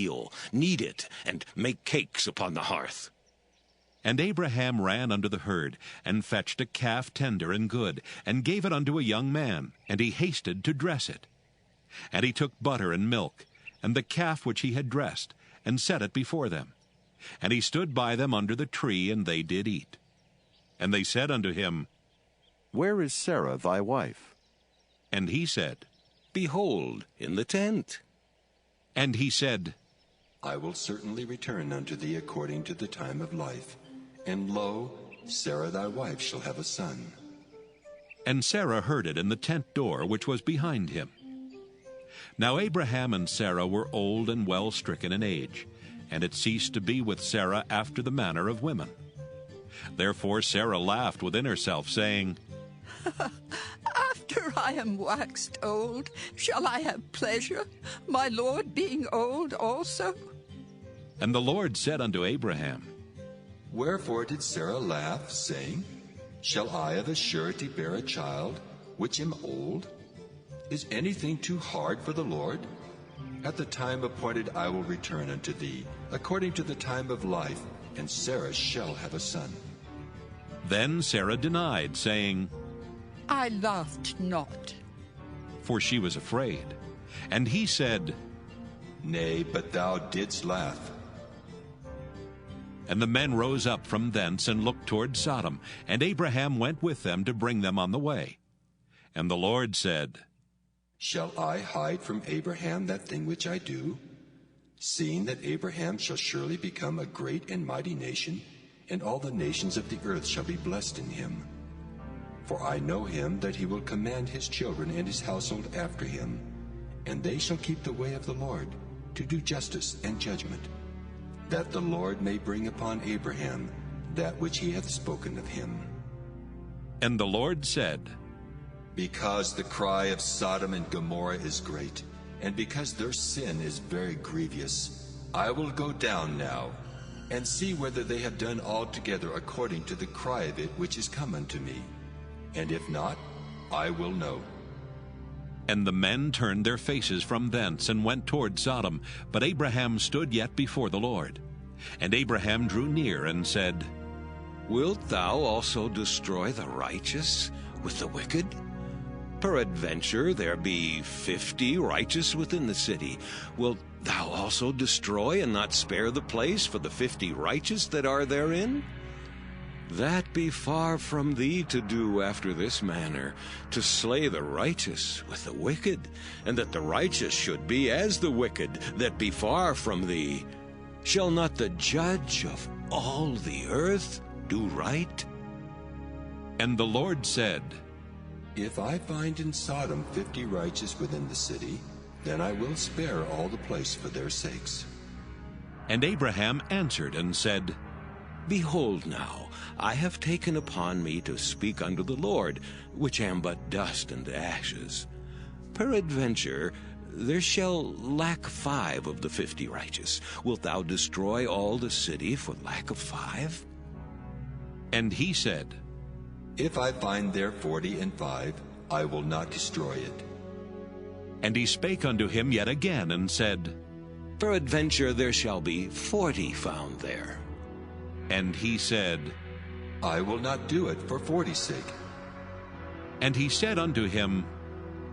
meal, knead it, and make cakes upon the hearth. And Abraham ran unto the herd, and fetched a calf tender and good, and gave it unto a young man, and he hasted to dress it. And he took butter and milk, and the calf which he had dressed, and set it before them. And he stood by them under the tree, and they did eat. And they said unto him, Where is Sarah thy wife? And he said, Behold, in the tent. And he said, I will certainly return unto thee according to the time of life. And lo, Sarah thy wife shall have a son. And Sarah heard it in the tent door which was behind him. Now Abraham and Sarah were old and well stricken in age, and it ceased to be with Sarah after the manner of women. Therefore Sarah laughed within herself, saying, After I am waxed old, shall I have pleasure, my Lord being old also? And the Lord said unto Abraham, Wherefore did Sarah laugh, saying, Shall I of a surety bear a child, which am old? Is anything too hard for the Lord? At the time appointed I will return unto thee, according to the time of life, and Sarah shall have a son. Then Sarah denied, saying, I laughed not. For she was afraid. And he said, Nay, but thou didst laugh. And the men rose up from thence and looked toward Sodom, and Abraham went with them to bring them on the way. And the Lord said, Shall I hide from Abraham that thing which I do? Seeing that Abraham shall surely become a great and mighty nation, and all the nations of the earth shall be blessed in him. For I know him that he will command his children and his household after him, and they shall keep the way of the Lord, to do justice and judgment, that the Lord may bring upon Abraham that which he hath spoken of him. And the Lord said, Because the cry of Sodom and Gomorrah is great, and because their sin is very grievous, I will go down now, and see whether they have done altogether according to the cry of it which is come unto me. And if not, I will know. And the men turned their faces from thence, and went toward Sodom. But Abraham stood yet before the Lord. And Abraham drew near, and said, Wilt thou also destroy the righteous with the wicked? Peradventure there be 50 righteous within the city. Wilt thou also destroy and not spare the place for the 50 righteous that are therein? That be far from thee to do after this manner, to slay the righteous with the wicked, and that the righteous should be as the wicked, that be far from thee. Shall not the judge of all the earth do right? And the Lord said, If I find in Sodom 50 righteous within the city, then I will spare all the place for their sakes. And Abraham answered and said, Behold now, I have taken upon me to speak unto the Lord, which am but dust and ashes. Peradventure there shall lack 5 of the 50 righteous. Wilt thou destroy all the city for lack of 5? And he said, If I find there 45, I will not destroy it. And he spake unto him yet again, and said, Peradventure there shall be 40 found there. And he said, I will not do it for 40's sake. And he said unto him,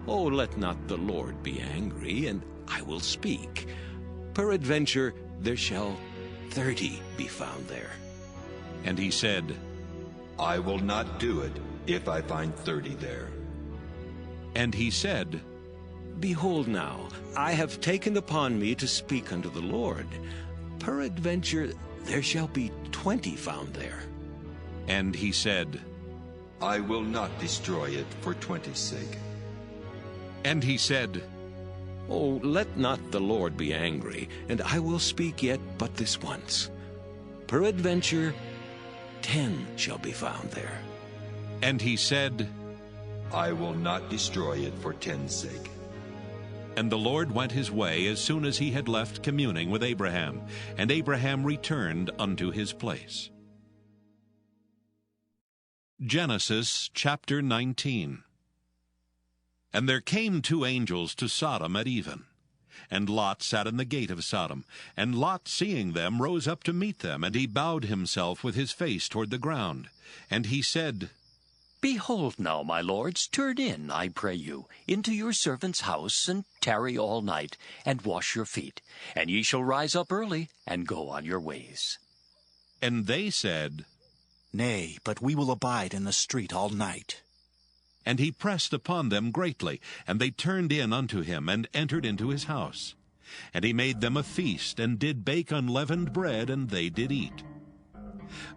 Oh, let not the Lord be angry, and I will speak. Peradventure there shall 30 be found there. And he said, I will not do it if I find 30 there. And he said, Behold now, I have taken upon me to speak unto the Lord. Peradventure there shall be 20 found there. And he said, I will not destroy it for 20's sake. And he said, Oh, let not the Lord be angry, and I will speak yet but this once. Peradventure 10 shall be found there. And he said, I will not destroy it for 10's sake. And the Lord went his way as soon as he had left communing with Abraham, and Abraham returned unto his place. Genesis chapter 19. And there came 2 angels to Sodom at even. And Lot sat in the gate of Sodom. And Lot, seeing them, rose up to meet them, and he bowed himself with his face toward the ground. And he said, Behold now, my lords, turn in, I pray you, into your servant's house, and tarry all night, and wash your feet. And ye shall rise up early, and go on your ways. And they said, Nay, but we will abide in the street all night. And he pressed upon them greatly, and they turned in unto him, and entered into his house. And he made them a feast, and did bake unleavened bread, and they did eat.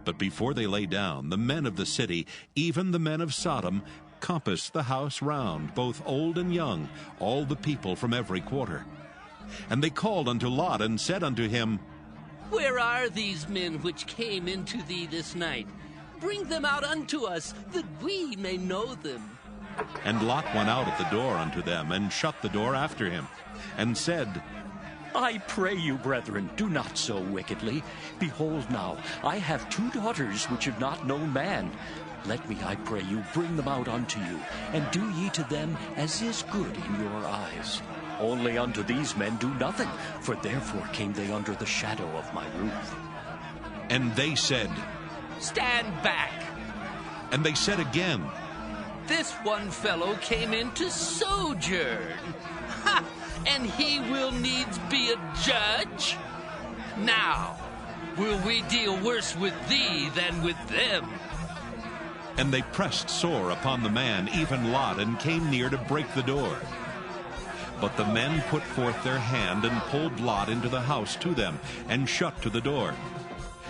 But before they lay down, the men of the city, even the men of Sodom, compassed the house round, both old and young, all the people from every quarter. And they called unto Lot, and said unto him, Where are these men which came into thee this night? Bring them out unto us, that we may know them. And Lot went out at the door unto them, and shut the door after him, and said, I pray you, brethren, do not so wickedly. Behold now, I have 2 daughters which have not known man. Let me, I pray you, bring them out unto you, and do ye to them as is good in your eyes. Only unto these men do nothing, for therefore came they under the shadow of my roof. And they said, Stand back. And they said again, This one fellow came in to sojourn. Ha! And he will needs be a judge? Now, will we deal worse with thee than with them? And they pressed sore upon the man, even Lot, and came near to break the door. But the men put forth their hand, and pulled Lot into the house to them, and shut to the door.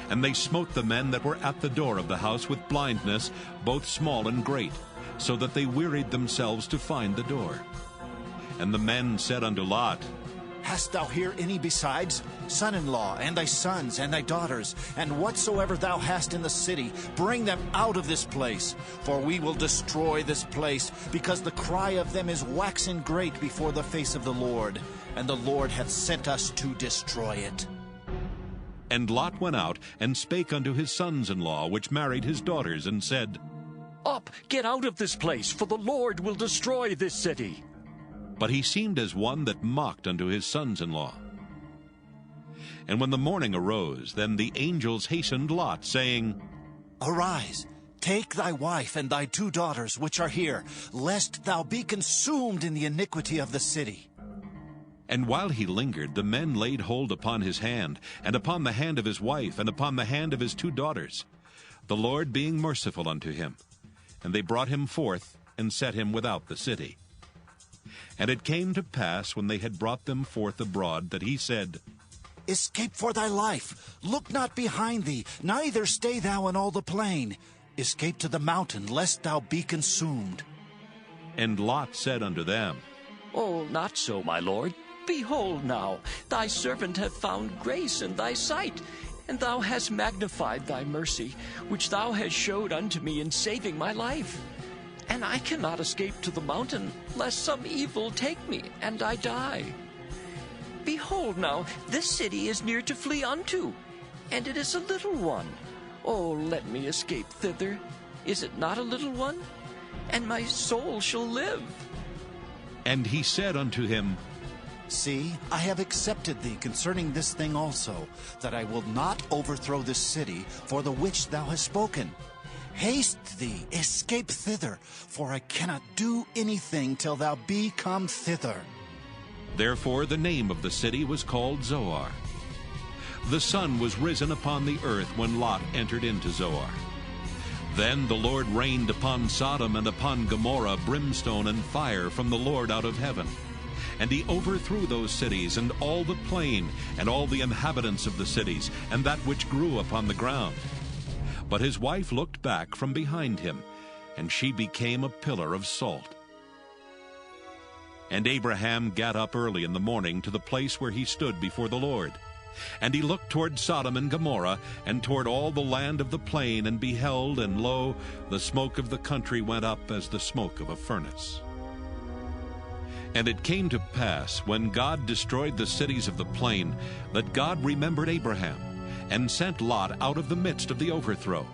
And they smote the men that were at the door of the house with blindness, both small and great, so that they wearied themselves to find the door. And the men said unto Lot, Hast thou here any besides? Son-in-law, and thy sons, and thy daughters, and whatsoever thou hast in the city, bring them out of this place. For we will destroy this place, because the cry of them is waxen great before the face of the Lord, and the Lord hath sent us to destroy it. And Lot went out, and spake unto his sons-in-law, which married his daughters, and said, Up, get out of this place, for the Lord will destroy this city. But he seemed as one that mocked unto his sons-in-law. And when the morning arose, then the angels hastened Lot, saying, Arise, take thy wife and thy 2 daughters which are here, lest thou be consumed in the iniquity of the city. And while he lingered, the men laid hold upon his hand, and upon the hand of his wife, and upon the hand of his 2 daughters, the Lord being merciful unto him. And they brought him forth, and set him without the city. And it came to pass, when they had brought them forth abroad, that he said, Escape for thy life. Look not behind thee, neither stay thou in all the plain. Escape to the mountain, lest thou be consumed. And Lot said unto them, Oh, not so, my lord. Behold now, thy servant hath found grace in thy sight, and thou hast magnified thy mercy, which thou hast showed unto me in saving my life. And I cannot escape to the mountain, lest some evil take me, and I die. Behold now, this city is near to flee unto, and it is a little one. Oh, let me escape thither. Is it not a little one? And my soul shall live. And he said unto him, See, I have accepted thee concerning this thing also, that I will not overthrow this city for the which thou hast spoken. Haste thee, escape thither, for I cannot do anything till thou be come thither. Therefore the name of the city was called Zoar. The sun was risen upon the earth when Lot entered into Zoar. Then the Lord rained upon Sodom and upon Gomorrah brimstone and fire from the Lord out of heaven. And he overthrew those cities, and all the plain, and all the inhabitants of the cities, and that which grew upon the ground. But his wife looked back from behind him, and she became a pillar of salt. And Abraham gat up early in the morning to the place where he stood before the Lord. And he looked toward Sodom and Gomorrah, and toward all the land of the plain, and beheld, and lo, the smoke of the country went up as the smoke of a furnace. And it came to pass, when God destroyed the cities of the plain, that God remembered Abraham, and sent Lot out of the midst of the overthrow,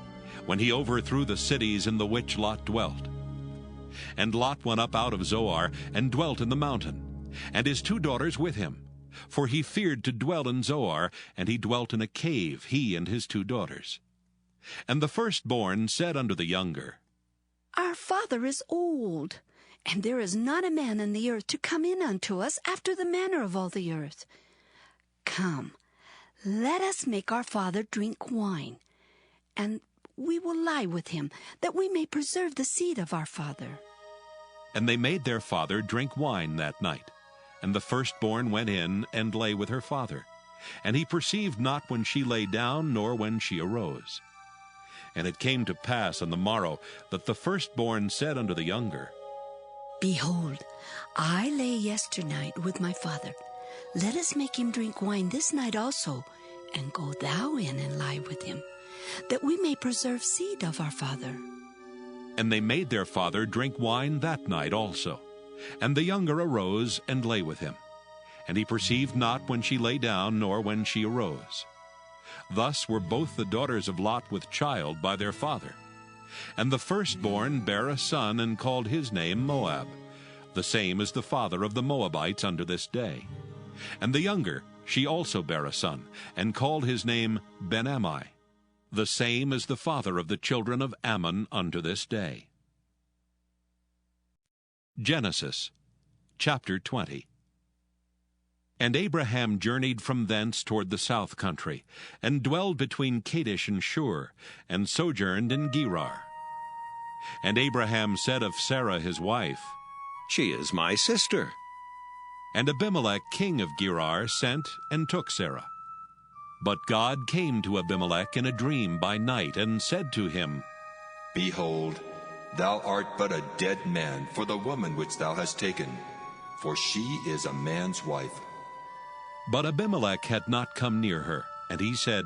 when he overthrew the cities in the which Lot dwelt. And Lot went up out of Zoar, and dwelt in the mountain, and his 2 daughters with him, For he feared to dwell in Zoar, and he dwelt in a cave, he and his 2 daughters. And the firstborn said unto the younger, Our father is old, and there is not a man in the earth to come in unto us after the manner of all the earth. Come, let us make our father drink wine, and we will lie with him, that we may preserve the seed of our father. And they made their father drink wine that night. And the firstborn went in and lay with her father. And he perceived not when she lay down, nor when she arose. And it came to pass on the morrow that the firstborn said unto the younger, Behold, I lay yesternight with my father. Let us make him drink wine this night also, and go thou in and lie with him, that we may preserve seed of our father. And they made their father drink wine that night also. And the younger arose and lay with him. And he perceived not when she lay down, nor when she arose. Thus were both the daughters of Lot with child by their father. And the firstborn bare a son, and called his name Moab. The same is the father of the Moabites unto this day. And the younger, she also bare a son, and called his name Ben-Ammi. The same is the father of the children of Ammon unto this day. Genesis chapter 20. And Abraham journeyed from thence toward the south country, and dwelled between Kadesh and Shur, and sojourned in Gerar. And Abraham said of Sarah his wife, She is my sister. And Abimelech king of Gerar sent and took Sarah. But God came to Abimelech in a dream by night, and said to him, Behold, thou art but a dead man for the woman which thou hast taken, for she is a man's wife. But Abimelech had not come near her, and he said,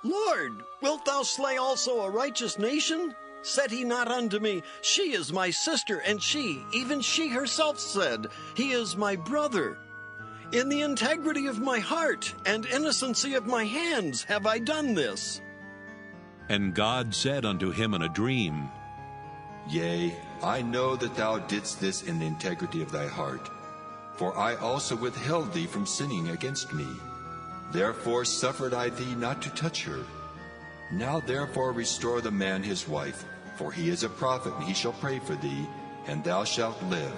Lord, wilt thou slay also a righteous nation? Said he not unto me, She is my sister, and she, even she herself said, He is my brother. In the integrity of my heart and innocency of my hands have I done this. And God said unto him in a dream, Yea, I know that thou didst this in the integrity of thy heart, for I also withheld thee from sinning against me. Therefore suffered I thee not to touch her. Now therefore restore the man his wife, for he is a prophet, and he shall pray for thee, and thou shalt live.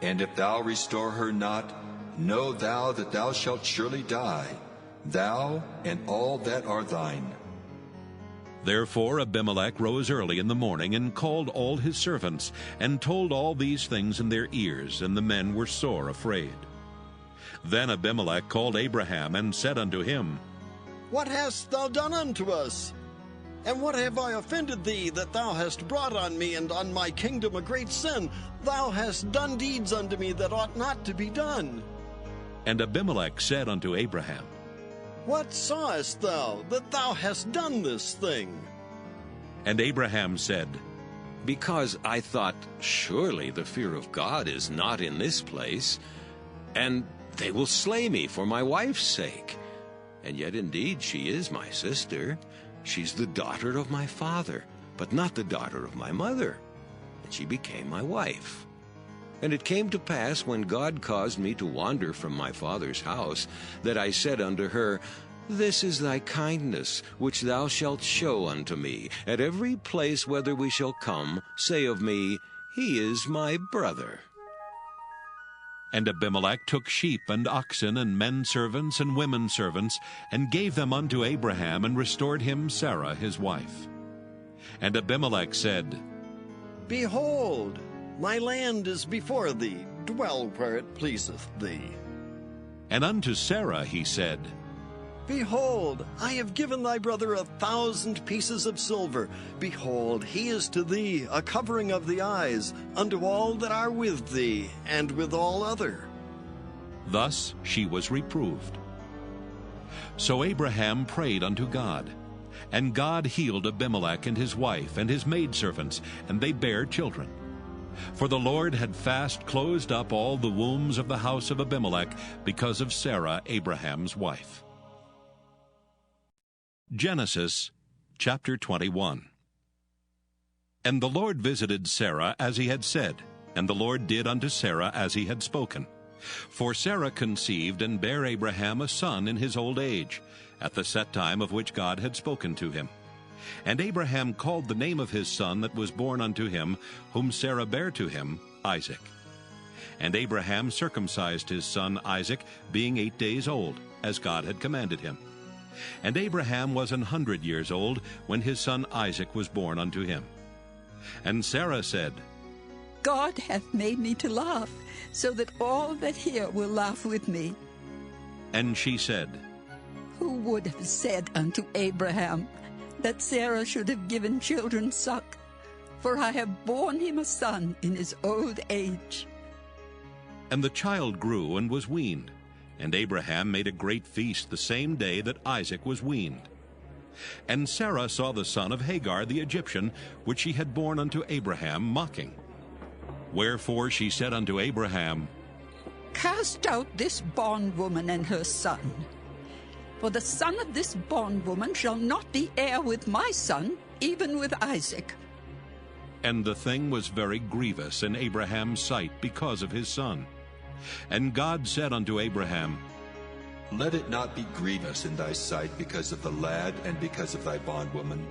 And if thou restore her not, know thou that thou shalt surely die, thou and all that are thine. Therefore Abimelech rose early in the morning, and called all his servants, and told all these things in their ears, and the men were sore afraid. Then Abimelech called Abraham, and said unto him, What hast thou done unto us? And what have I offended thee, that thou hast brought on me and on my kingdom a great sin? Thou hast done deeds unto me that ought not to be done. And Abimelech said unto Abraham, What sawest thou, that thou hast done this thing? And Abraham said, Because I thought, surely the fear of God is not in this place, and they will slay me for my wife's sake. And yet indeed she is my sister. She's the daughter of my father, but not the daughter of my mother. And she became my wife. And it came to pass, when God caused me to wander from my father's house, that I said unto her, This is thy kindness, which thou shalt show unto me. At every place whither we shall come, say of me, He is my brother. And Abimelech took sheep and oxen and men servants and women servants, and gave them unto Abraham, and restored him Sarah his wife. And Abimelech said, Behold, my land is before thee, dwell where it pleaseth thee. And unto Sarah he said, Behold, I have given thy brother 1,000 pieces of silver. Behold, he is to thee a covering of the eyes, unto all that are with thee, and with all other. Thus she was reproved. So Abraham prayed unto God, and God healed Abimelech and his wife and his maidservants, and they bare children. For the Lord had fast closed up all the wombs of the house of Abimelech because of Sarah, Abraham's wife. Genesis chapter 21. And the Lord visited Sarah as he had said, and the Lord did unto Sarah as he had spoken. For Sarah conceived and bare Abraham a son in his old age, at the set time of which God had spoken to him. And Abraham called the name of his son that was born unto him, whom Sarah bare to him, Isaac. And Abraham circumcised his son Isaac, being 8 days old, as God had commanded him. And Abraham was 100 years old when his son Isaac was born unto him. And Sarah said, God hath made me to laugh, so that all that hear will laugh with me. And she said, Who would have said unto Abraham that Sarah should have given children suck? For I have borne him a son in his old age. And the child grew and was weaned. And Abraham made a great feast the same day that Isaac was weaned. And Sarah saw the son of Hagar the Egyptian, which she had borne unto Abraham, mocking. Wherefore she said unto Abraham, Cast out this bondwoman and her son. For the son of this bondwoman shall not be heir with my son, even with Isaac. And the thing was very grievous in Abraham's sight because of his son. And God said unto Abraham, Let it not be grievous in thy sight because of the lad and because of thy bondwoman.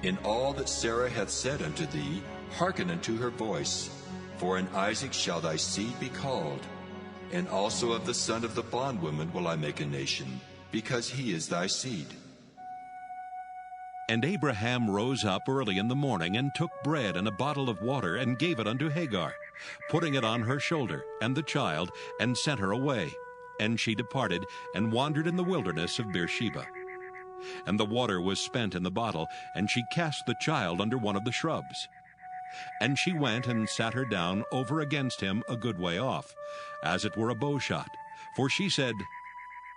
In all that Sarah hath said unto thee, hearken unto her voice. For in Isaac shall thy seed be called. And also of the son of the bondwoman will I make a nation, because he is thy seed. And Abraham rose up early in the morning, and took bread and a bottle of water, and gave it unto Hagar, putting it on her shoulder, and the child, and sent her away. And she departed, and wandered in the wilderness of Beersheba. And the water was spent in the bottle, and she cast the child under one of the shrubs. And she went and sat her down over against him a good way off, as it were a bowshot. For she said,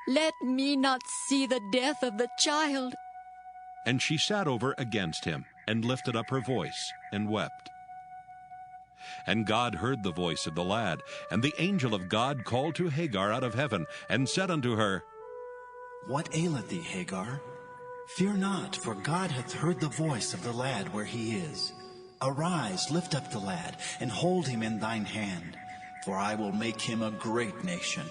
Let me not see the death of the child. And she sat over against him, and lifted up her voice, and wept. And God heard the voice of the lad, and the angel of God called to Hagar out of heaven, and said unto her, What aileth thee, Hagar? Fear not, for God hath heard the voice of the lad where he is. Arise, lift up the lad, and hold him in thine hand, for I will make him a great nation.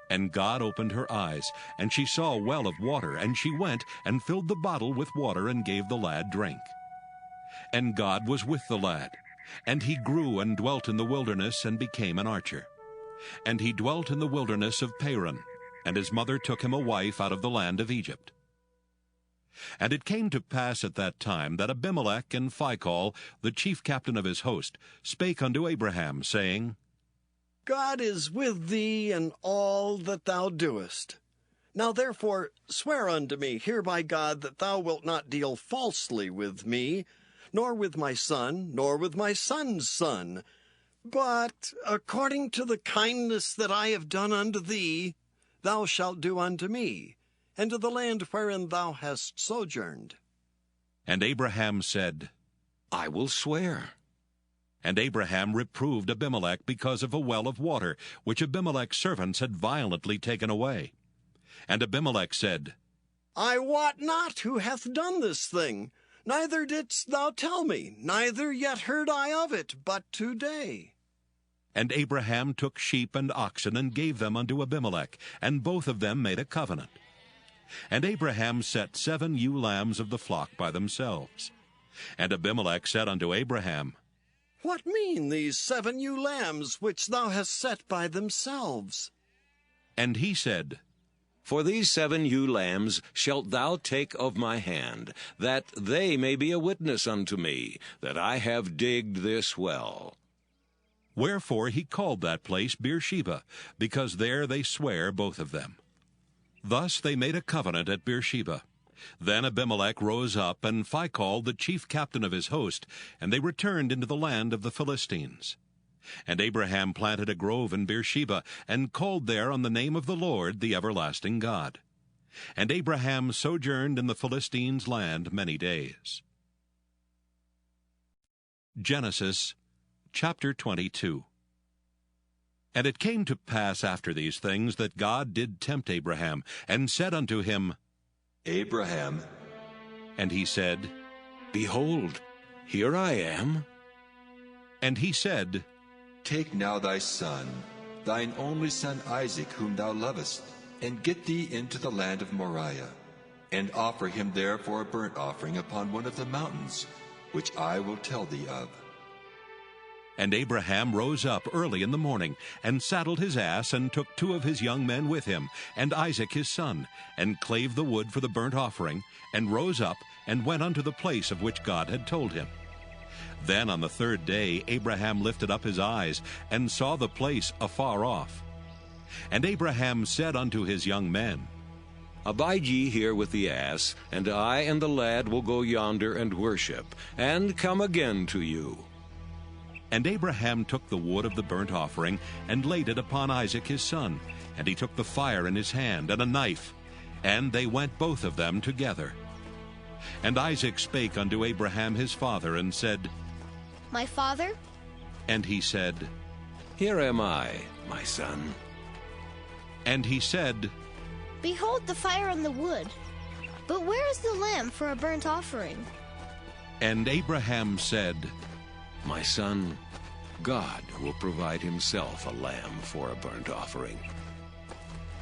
And God opened her eyes, and she saw a well of water, and she went and filled the bottle with water, and gave the lad drink. And God was with the lad, and he grew and dwelt in the wilderness, and became an archer. And he dwelt in the wilderness of Paran, and his mother took him a wife out of the land of Egypt. And it came to pass at that time that Abimelech and Phicol, the chief captain of his host, spake unto Abraham, saying, God is with thee in all that thou doest. Now therefore swear unto me here by God that thou wilt not deal falsely with me, nor with my son, nor with my son's son, but according to the kindness that I have done unto thee, thou shalt do unto me, and to the land wherein thou hast sojourned. And Abraham said, I will swear. And Abraham reproved Abimelech because of a well of water, which Abimelech's servants had violently taken away. And Abimelech said, I wot not who hath done this thing, neither didst thou tell me, neither yet heard I of it, but today. And Abraham took sheep and oxen, and gave them unto Abimelech, and both of them made a covenant. And Abraham set 7 ewe lambs of the flock by themselves. And Abimelech said unto Abraham, What mean these 7 ewe lambs which thou hast set by themselves? And he said, For these 7 ewe lambs shalt thou take of my hand, that they may be a witness unto me, that I have digged this well. Wherefore he called that place Beersheba, because there they sware both of them. Thus they made a covenant at Beersheba. Then Abimelech rose up, and Phicol the chief captain of his host, and they returned into the land of the Philistines. And Abraham planted a grove in Beersheba, and called there on the name of the Lord, the everlasting God. And Abraham sojourned in the Philistines' land many days. Genesis chapter 22. And it came to pass after these things that God did tempt Abraham, and said unto him, Abraham. And he said, Behold, here I am. And he said, Take now thy son, thine only son Isaac, whom thou lovest, and get thee into the land of Moriah, and offer him there for a burnt offering upon one of the mountains, which I will tell thee of. And Abraham rose up early in the morning, and saddled his ass, and took 2 of his young men with him, and Isaac his son, and clave the wood for the burnt offering, and rose up, and went unto the place of which God had told him. Then on the 3rd day Abraham lifted up his eyes, and saw the place afar off. And Abraham said unto his young men, Abide ye here with the ass, and I and the lad will go yonder and worship, and come again to you. And Abraham took the wood of the burnt offering, and laid it upon Isaac his son, and he took the fire in his hand, and a knife, and they went both of them together. And Isaac spake unto Abraham his father, and said, My father? And he said, Here am I, my son. And he said, Behold the fire and the wood, but where is the lamb for a burnt offering? And Abraham said, My son, God will provide himself a lamb for a burnt offering.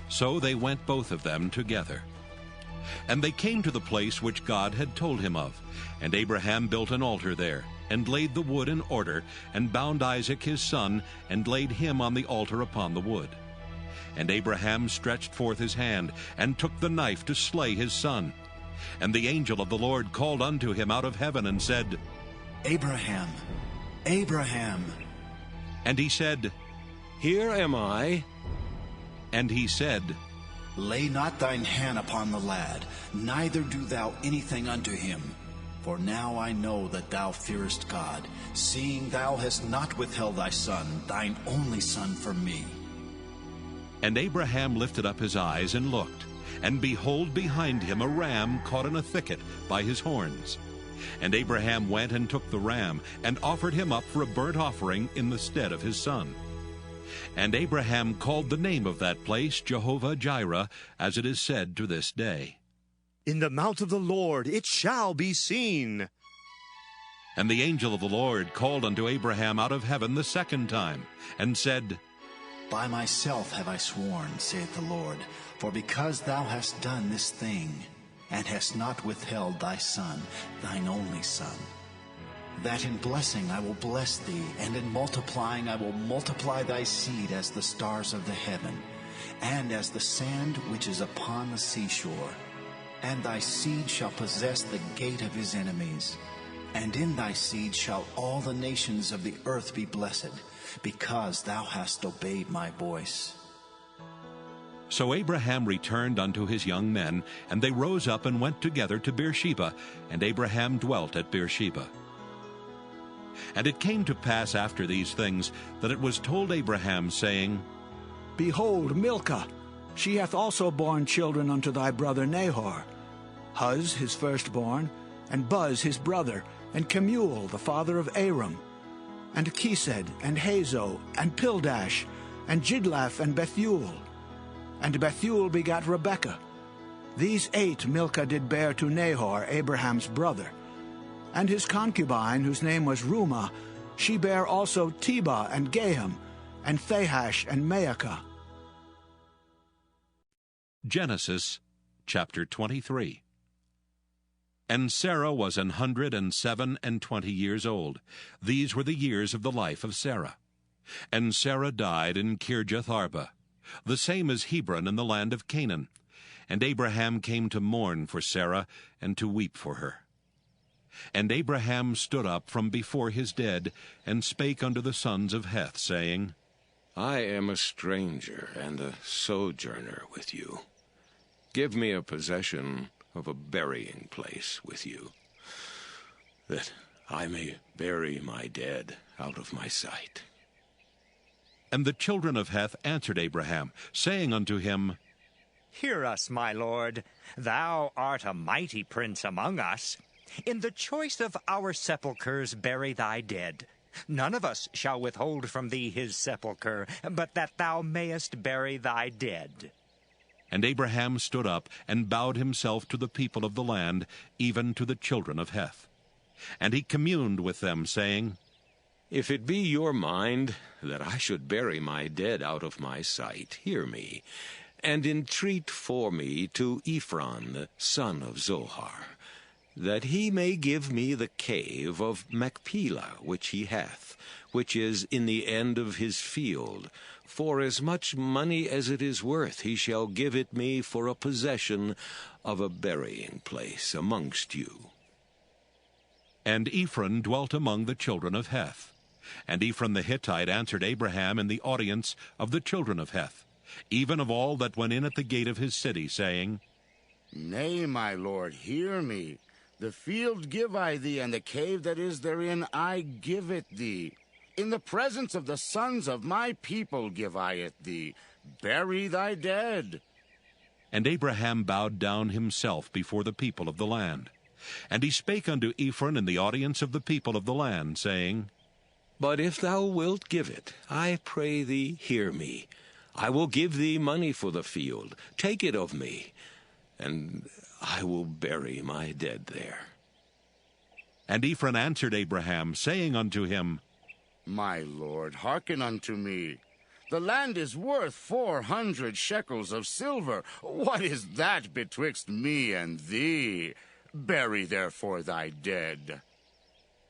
So they went both of them together. And they came to the place which God had told him of. And Abraham built an altar there, and laid the wood in order, and bound Isaac his son, and laid him on the altar upon the wood. And Abraham stretched forth his hand, and took the knife to slay his son. And the angel of the Lord called unto him out of heaven, and said, Abraham, Abraham. And he said, Here am I. And he said, Lay not thine hand upon the lad, neither do thou anything unto him. For now I know that thou fearest God, seeing thou hast not withheld thy son, thine only son, from me. And Abraham lifted up his eyes and looked, and behold, behind him a ram caught in a thicket by his horns. And Abraham went and took the ram, and offered him up for a burnt offering in the stead of his son. And Abraham called the name of that place Jehovah-Jireh, as it is said to this day. In the mount of the Lord it shall be seen. And the angel of the Lord called unto Abraham out of heaven the 2nd time, and said, By myself have I sworn, saith the Lord, for because thou hast done this thing, and hast not withheld thy son, thine only son, that in blessing I will bless thee, and in multiplying I will multiply thy seed as the stars of the heaven, and as the sand which is upon the seashore. And thy seed shall possess the gate of his enemies. And in thy seed shall all the nations of the earth be blessed, because thou hast obeyed my voice. So Abraham returned unto his young men, and they rose up and went together to Beersheba, and Abraham dwelt at Beersheba. And it came to pass after these things, that it was told Abraham, saying, Behold, Milcah, she hath also borne children unto thy brother Nahor, Huz his firstborn, and Buz his brother, and Kemuel the father of Aram, and Chesed, and Hazo, and Pildash, and Jidlaph, and Bethuel. And Bethuel begat Rebekah. These 8 Milcah did bear to Nahor, Abraham's brother. And his concubine, whose name was Rumah, she bare also Tebah, and Gaham, and Thahash, and Maacah. Genesis chapter 23. And Sarah was 127 years old. These were the years of the life of Sarah. And Sarah died in Kirjath-arba, the same as Hebron in the land of Canaan. And Abraham came to mourn for Sarah, and to weep for her. And Abraham stood up from before his dead, and spake unto the sons of Heth, saying, I am a stranger and a sojourner with you. Give me a possession of a burying place with you, that I may bury my dead out of my sight. And the children of Heth answered Abraham, saying unto him, Hear us, my lord. Thou art a mighty prince among us. In the choice of our sepulchres bury thy dead. None of us shall withhold from thee his sepulchre, but that thou mayest bury thy dead. And Abraham stood up, and bowed himself to the people of the land, even to the children of Heth. And he communed with them, saying, If it be your mind that I should bury my dead out of my sight, hear me, and entreat for me to Ephron, the son of Zohar, that he may give me the cave of Machpelah which he hath, which is in the end of his field. For as much money as it is worth, he shall give it me for a possession of a burying place amongst you. And Ephron dwelt among the children of Heth. And Ephron the Hittite answered Abraham in the audience of the children of Heth, even of all that went in at the gate of his city, saying, Nay, my lord, hear me. The field give I thee, and the cave that is therein I give it thee. In the presence of the sons of my people give I it thee. Bury thy dead. And Abraham bowed down himself before the people of the land. And he spake unto Ephron in the audience of the people of the land, saying, But if thou wilt give it, I pray thee, hear me. I will give thee money for the field. Take it of me, and I will bury my dead there. And Ephron answered Abraham, saying unto him, My lord, hearken unto me. The land is worth 400 shekels of silver. What is that betwixt me and thee? Bury therefore thy dead.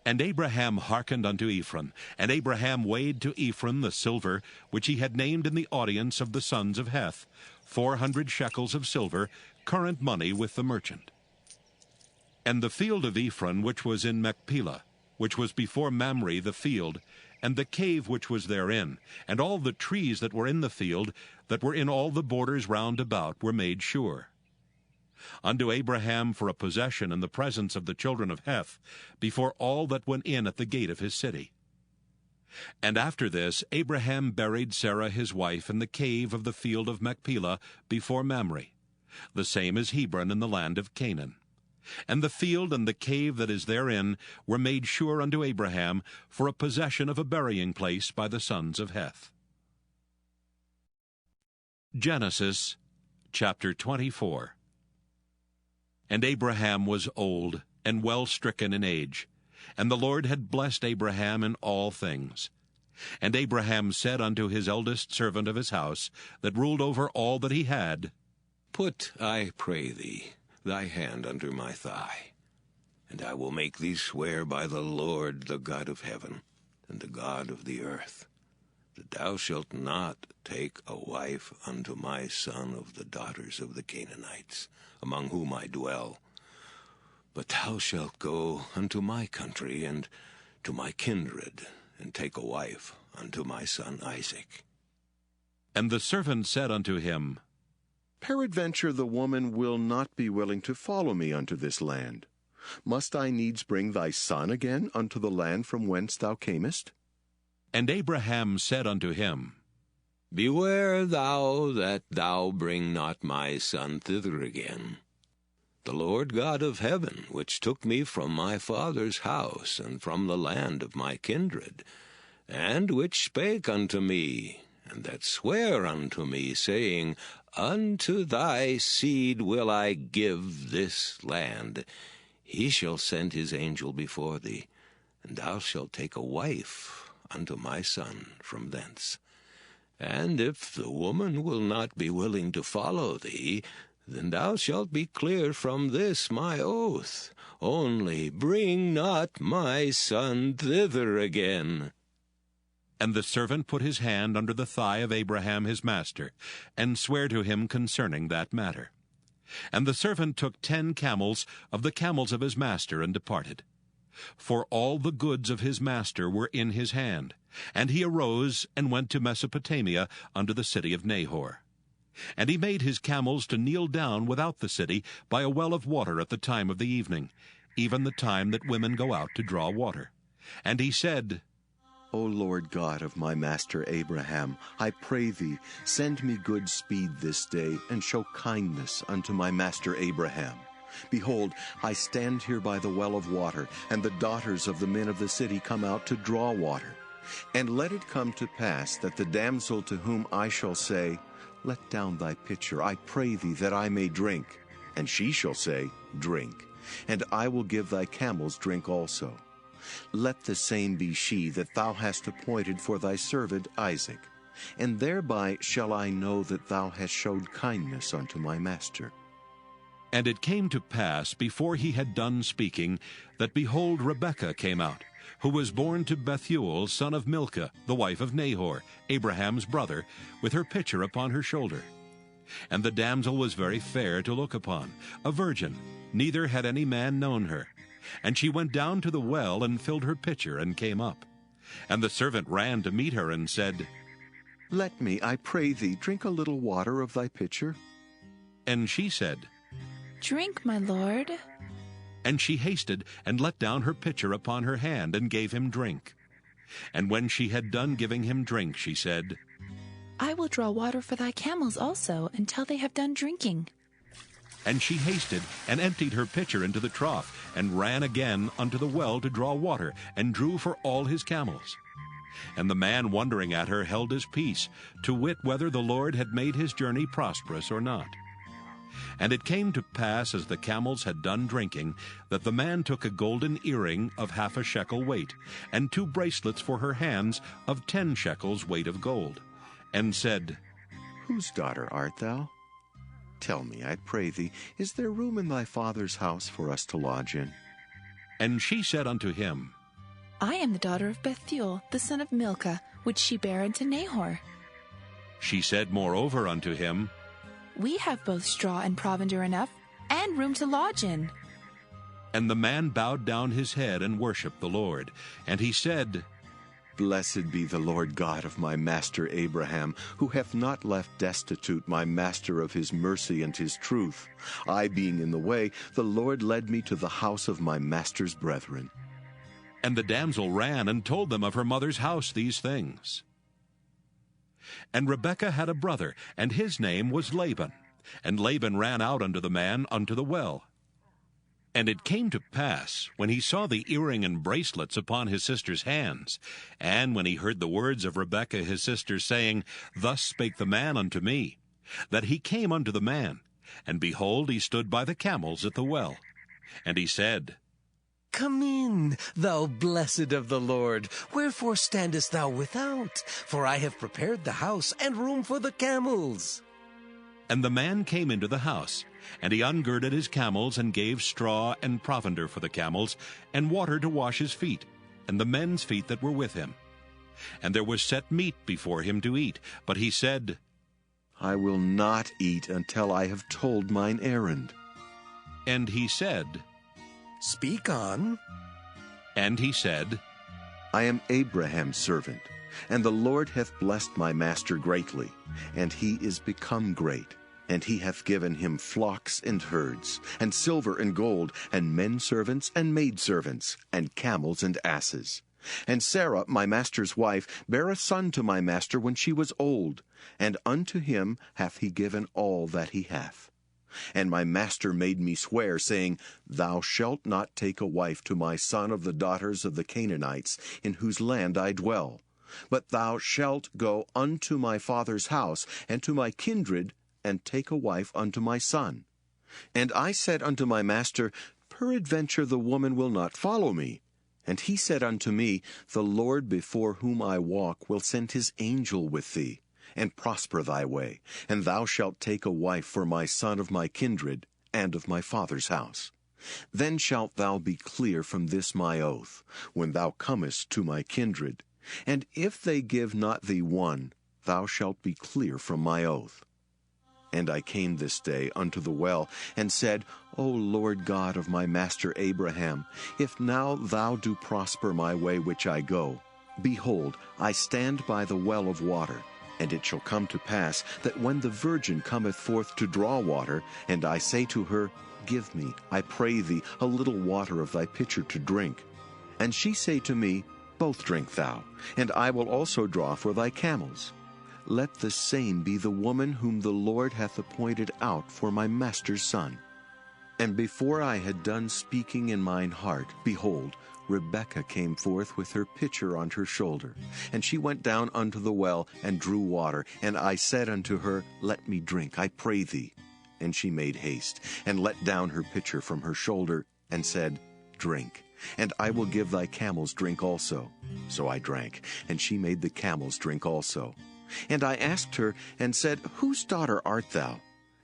And Abraham hearkened unto Ephron, and Abraham weighed to Ephron the silver, which he had named in the audience of the sons of Heth, 400 shekels of silver, current money with the merchant. And the field of Ephron, which was in Machpelah, which was before Mamre the field, and the cave which was therein, and all the trees that were in the field, that were in all the borders round about, were made sure. Unto Abraham for a possession in the presence of the children of Heth, before all that went in at the gate of his city. And after this Abraham buried Sarah his wife in the cave of the field of Machpelah before Mamre, the same as Hebron in the land of Canaan. And the field and the cave that is therein were made sure unto Abraham for a possession of a burying place by the sons of Heth. Genesis chapter 24. And Abraham was old, and well stricken in age, and the Lord had blessed Abraham in all things. And Abraham said unto his eldest servant of his house, that ruled over all that he had, Put, I pray thee, thy hand under my thigh, and I will make thee swear by the Lord, the God of heaven, and the God of the earth, that thou shalt not take a wife unto my son of the daughters of the Canaanites, among whom I dwell, but thou shalt go unto my country and to my kindred, and take a wife unto my son Isaac. And the servant said unto him, Peradventure the woman will not be willing to follow me unto this land. Must I needs bring thy son again unto the land from whence thou camest? And Abraham said unto him, Beware thou that thou bring not my son thither again. The Lord God of heaven, which took me from my father's house, and from the land of my kindred, and which spake unto me, and that sware unto me, saying, Unto thy seed will I give this land, he shall send his angel before thee, and thou shalt take a wife unto my son from thence. And if the woman will not be willing to follow thee, then thou shalt be clear from this my oath. Only bring not my son thither again. And the servant put his hand under the thigh of Abraham his master, and sware to him concerning that matter. And the servant took 10 camels of the camels of his master, and departed. For all the goods of his master were in his hand. And he arose, and went to Mesopotamia, unto the city of Nahor. And he made his camels to kneel down without the city, by a well of water at the time of the evening, even the time that women go out to draw water. And he said, O Lord God of my master Abraham, I pray thee, send me good speed this day, and show kindness unto my master Abraham. Behold, I stand here by the well of water, and the daughters of the men of the city come out to draw water. And let it come to pass that the damsel to whom I shall say, Let down thy pitcher, I pray thee, that I may drink. And she shall say, Drink. And I will give thy camels drink also. Let the same be she that thou hast appointed for thy servant Isaac, and thereby shall I know that thou hast showed kindness unto my master. And it came to pass, before he had done speaking, that behold, Rebekah came out, who was born to Bethuel, son of Milcah, the wife of Nahor, Abraham's brother, with her pitcher upon her shoulder. And the damsel was very fair to look upon, a virgin, neither had any man known her. And she went down to the well, and filled her pitcher, and came up. And the servant ran to meet her, and said, Let me, I pray thee, drink a little water of thy pitcher. And she said, Drink, my lord. And she hasted, and let down her pitcher upon her hand, and gave him drink. And when she had done giving him drink, she said, I will draw water for thy camels also, until they have done drinking. And she hasted, and emptied her pitcher into the trough, and ran again unto the well to draw water, and drew for all his camels. And the man wondering at her held his peace, to wit whether the Lord had made his journey prosperous or not. And it came to pass, as the camels had done drinking, that the man took a golden earring of 1/2 shekel weight, and 2 bracelets for her hands of 10 shekels weight of gold, and said, Whose daughter art thou? Tell me, I pray thee, is there room in thy father's house for us to lodge in? And she said unto him, I am the daughter of Bethuel, the son of Milcah, which she bare unto Nahor. She said moreover unto him, We have both straw and provender enough, and room to lodge in. And the man bowed down his head and worshipped the Lord. And he said, Blessed be the Lord God of my master Abraham, who hath not left destitute my master of his mercy and his truth. I being in the way, the Lord led me to the house of my master's brethren. And the damsel ran and told them of her mother's house these things. And Rebekah had a brother, and his name was Laban. And Laban ran out unto the man unto the well. And it came to pass, when he saw the earring and bracelets upon his sister's hands, and when he heard the words of Rebekah his sister, saying, Thus spake the man unto me, that he came unto the man, and behold, he stood by the camels at the well. And he said, Come in, thou blessed of the Lord. Wherefore standest thou without? For I have prepared the house and room for the camels. And the man came into the house, and he ungirded his camels, and gave straw and provender for the camels, and water to wash his feet, and the men's feet that were with him. And there was set meat before him to eat, but he said, I will not eat until I have told mine errand. And he said, Speak on. And he said, I am Abraham's servant, and the Lord hath blessed my master greatly, and he is become great. And he hath given him flocks and herds, and silver and gold, and men servants and maidservants, and camels and asses. And Sarah, my master's wife, bare a son to my master when she was old, and unto him hath he given all that he hath. And my master made me swear, saying, Thou shalt not take a wife to my son of the daughters of the Canaanites, in whose land I dwell. But thou shalt go unto my father's house, and to my kindred, and take a wife unto my son. And I said unto my master, Peradventure the woman will not follow me. And he said unto me, The Lord before whom I walk will send his angel with thee, and prosper thy way, and thou shalt take a wife for my son of my kindred, and of my father's house. Then shalt thou be clear from this my oath, when thou comest to my kindred. And if they give not thee one, thou shalt be clear from my oath. And I came this day unto the well, and said, O Lord God of my master Abraham, if now thou do prosper my way which I go, behold, I stand by the well of water. And it shall come to pass, that when the virgin cometh forth to draw water, and I say to her, Give me, I pray thee, a little water of thy pitcher to drink. And she say to me, Both drink thou, and I will also draw for thy camels. Let the same be the woman whom the Lord hath appointed out for my master's son. And before I had done speaking in mine heart, behold, Rebekah came forth with her pitcher on her shoulder. And she went down unto the well, and drew water. And I said unto her, Let me drink, I pray thee. And she made haste, and let down her pitcher from her shoulder, and said, Drink. And I will give thy camels drink also. So I drank, and she made the camels drink also. And I asked her, and said, Whose daughter art thou?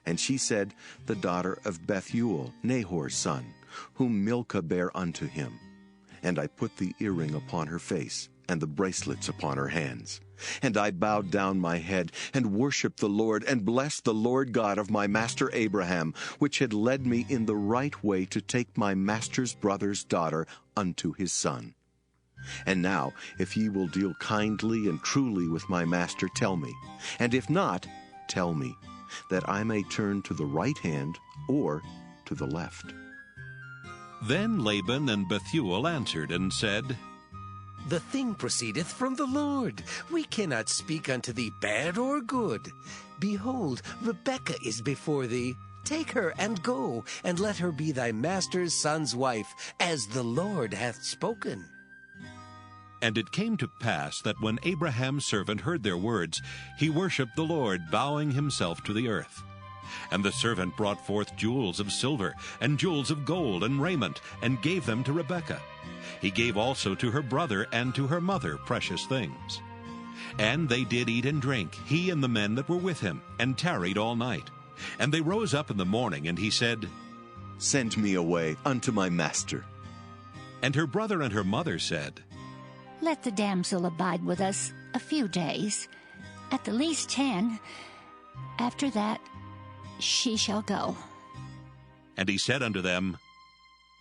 And she said, The daughter of Bethuel, Nahor's son, whom Milcah bare unto him. And I put the earring upon her face, and the bracelets upon her hands. And I bowed down my head, and worshipped the Lord, and blessed the Lord God of my master Abraham, which had led me in the right way to take my master's brother's daughter unto his son. And now, if ye will deal kindly and truly with my master, tell me. And if not, tell me, that I may turn to the right hand or to the left. Then Laban and Bethuel answered and said, The thing proceedeth from the Lord. We cannot speak unto thee bad or good. Behold, Rebekah is before thee. Take her and go, and let her be thy master's son's wife, as the Lord hath spoken. And it came to pass that when Abraham's servant heard their words, he worshipped the Lord, bowing himself to the earth. And the servant brought forth jewels of silver, and jewels of gold, and raiment, and gave them to Rebekah. He gave also to her brother and to her mother precious things. And they did eat and drink, he and the men that were with him, and tarried all night. And they rose up in the morning, and he said, Send me away unto my master. And her brother and her mother said, Let the damsel abide with us a few days, at the least 10. After that, she shall go. And he said unto them,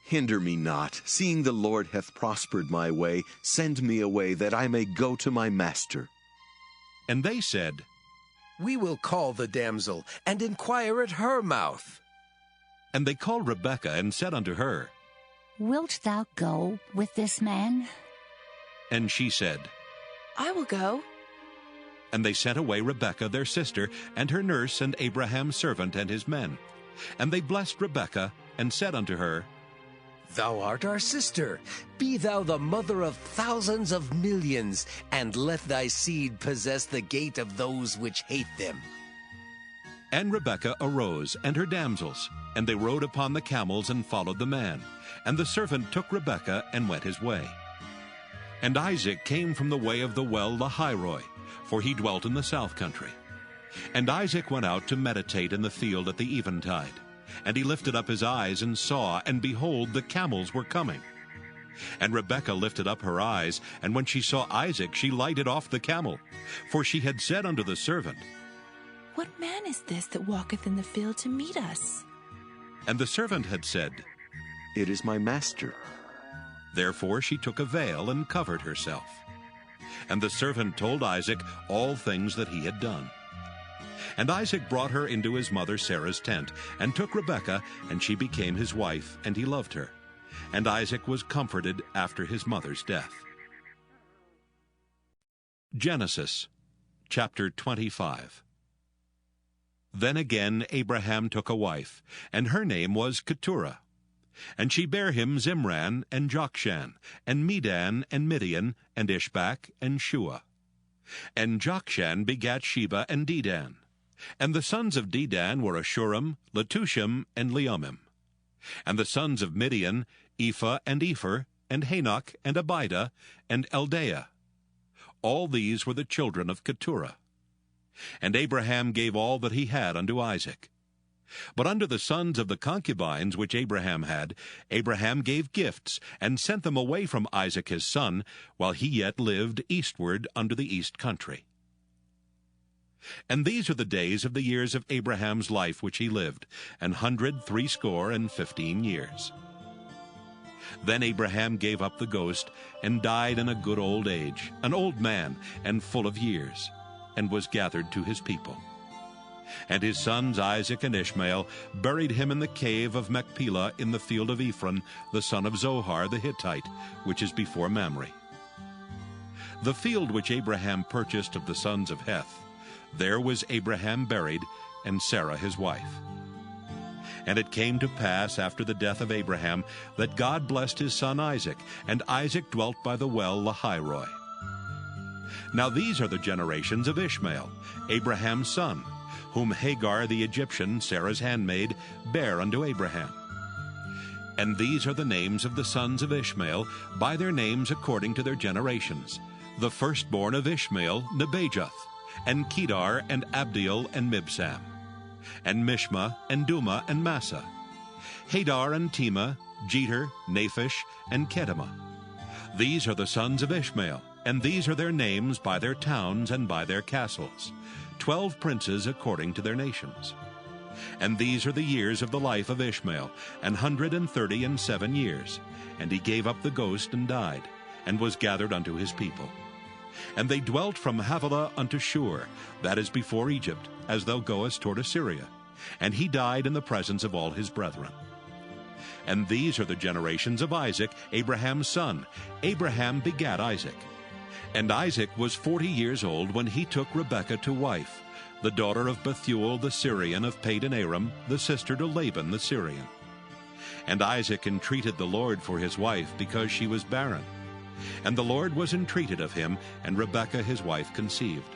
Hinder me not, seeing the Lord hath prospered my way. Send me away, that I may go to my master. And they said, We will call the damsel, and inquire at her mouth. And they called Rebekah, and said unto her, Wilt thou go with this man? And she said, I will go. And they sent away Rebekah their sister, and her nurse, and Abraham's servant, and his men. And they blessed Rebekah, and said unto her, Thou art our sister. Be thou the mother of thousands of millions, and let thy seed possess the gate of those which hate them. And Rebekah arose, and her damsels, and they rode upon the camels, and followed the man. And the servant took Rebekah, and went his way. And Isaac came from the way of the well Lahairoi, for he dwelt in the south country. And Isaac went out to meditate in the field at the eventide. And he lifted up his eyes, and saw, and behold, the camels were coming. And Rebekah lifted up her eyes, and when she saw Isaac, she lighted off the camel. For she had said unto the servant, What man is this that walketh in the field to meet us? And the servant had said, It is my master. Therefore she took a veil, and covered herself. And the servant told Isaac all things that he had done. And Isaac brought her into his mother Sarah's tent, and took Rebekah, and she became his wife, and he loved her. And Isaac was comforted after his mother's death. Genesis chapter 25. Then again Abraham took a wife, and her name was Keturah. And she bare him Zimran, and Jokshan, and Medan, and Midian, and Ishbak, and Shua. And Jokshan begat Sheba and Dedan. And the sons of Dedan were Ashurim, Letushim, and Leumim. And the sons of Midian, Ephah, and Epher, and Hanok, and Abida, and Eldaah. All these were the children of Keturah. And Abraham gave all that he had unto Isaac. But unto the sons of the concubines which Abraham had, Abraham gave gifts, and sent them away from Isaac his son, while he yet lived eastward unto the east country. And these are the days of the years of Abraham's life which he lived, 160 years. Then Abraham gave up the ghost, and died in a good old age, an old man, and full of years, and was gathered to his people. And his sons Isaac and Ishmael buried him in the cave of Machpelah in the field of Ephron, the son of Zohar the Hittite, which is before Mamre. The field which Abraham purchased of the sons of Heth, there was Abraham buried, and Sarah his wife. And it came to pass after the death of Abraham that God blessed his son Isaac, and Isaac dwelt by the well Lahairoi. Now these are the generations of Ishmael, Abraham's son, whom Hagar the Egyptian, Sarah's handmaid, bare unto Abraham. And these are the names of the sons of Ishmael, by their names according to their generations. The firstborn of Ishmael, Nebajoth, and Kedar, and Abdiel, and Mibsam, and Mishma, and Duma, and Massa, Hadar, and Tema, Jeter, Naphish, and Kedemah. These are the sons of Ishmael, and these are their names by their towns and by their castles, 12 princes according to their nations. And these are the years of the life of Ishmael, 137 years. And he gave up the ghost and died, and was gathered unto his people. And they dwelt from Havilah unto Shur, that is before Egypt, as thou goest toward Assyria. And he died in the presence of all his brethren. And these are the generations of Isaac, Abraham's son. Abraham begat Isaac. And Isaac was 40 years old when he took Rebekah to wife, the daughter of Bethuel the Syrian of Padan Aram, the sister to Laban the Syrian. And Isaac entreated the Lord for his wife, because she was barren. And the Lord was entreated of him, and Rebekah his wife conceived.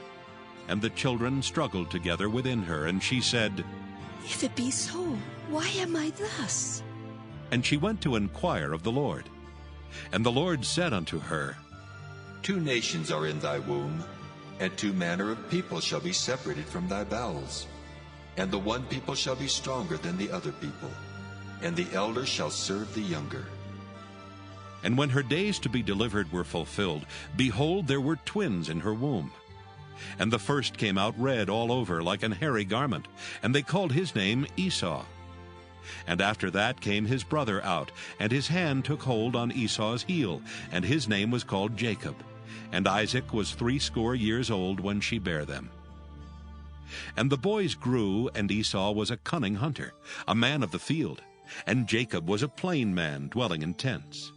And the children struggled together within her, and she said, If it be so, why am I thus? And she went to inquire of the Lord. And the Lord said unto her, 2 nations are in thy womb, and 2 manner of people shall be separated from thy bowels. And the one people shall be stronger than the other people, and the elder shall serve the younger. And when her days to be delivered were fulfilled, behold, there were twins in her womb. And the first came out red all over, like an hairy garment, and they called his name Esau. And after that came his brother out, and his hand took hold on Esau's heel, and his name was called Jacob. And Isaac was 80 years old when she bare them. And the boys grew, and Esau was a cunning hunter, a man of the field, and Jacob was a plain man, dwelling in tents.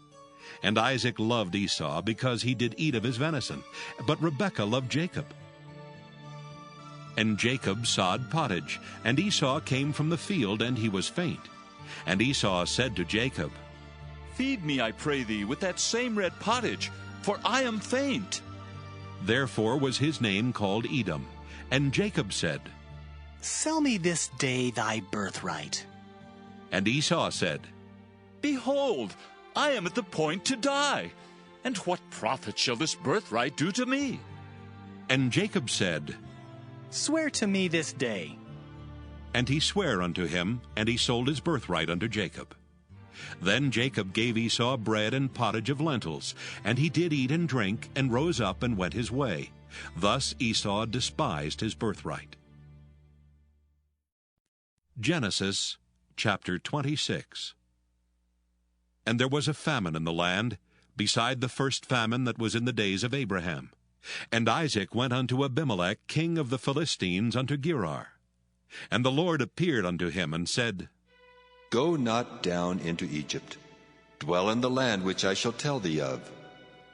And Isaac loved Esau, because he did eat of his venison, but Rebekah loved Jacob. And Jacob sawed pottage, and Esau came from the field, and he was faint. And Esau said to Jacob, Feed me, I pray thee, with that same red pottage, for I am faint. Therefore was his name called Edom. And Jacob said, Sell me this day thy birthright. And Esau said, Behold, I am at the point to die, and what profit shall this birthright do to me? And Jacob said, Swear to me this day. And he sware unto him, and he sold his birthright unto Jacob. Then Jacob gave Esau bread and pottage of lentils, and he did eat and drink, and rose up and went his way. Thus Esau despised his birthright. Genesis chapter 26. And there was a famine in the land, beside the first famine that was in the days of Abraham. And Isaac went unto Abimelech king of the Philistines unto Gerar. And the Lord appeared unto him, and said, Go not down into Egypt. Dwell in the land which I shall tell thee of.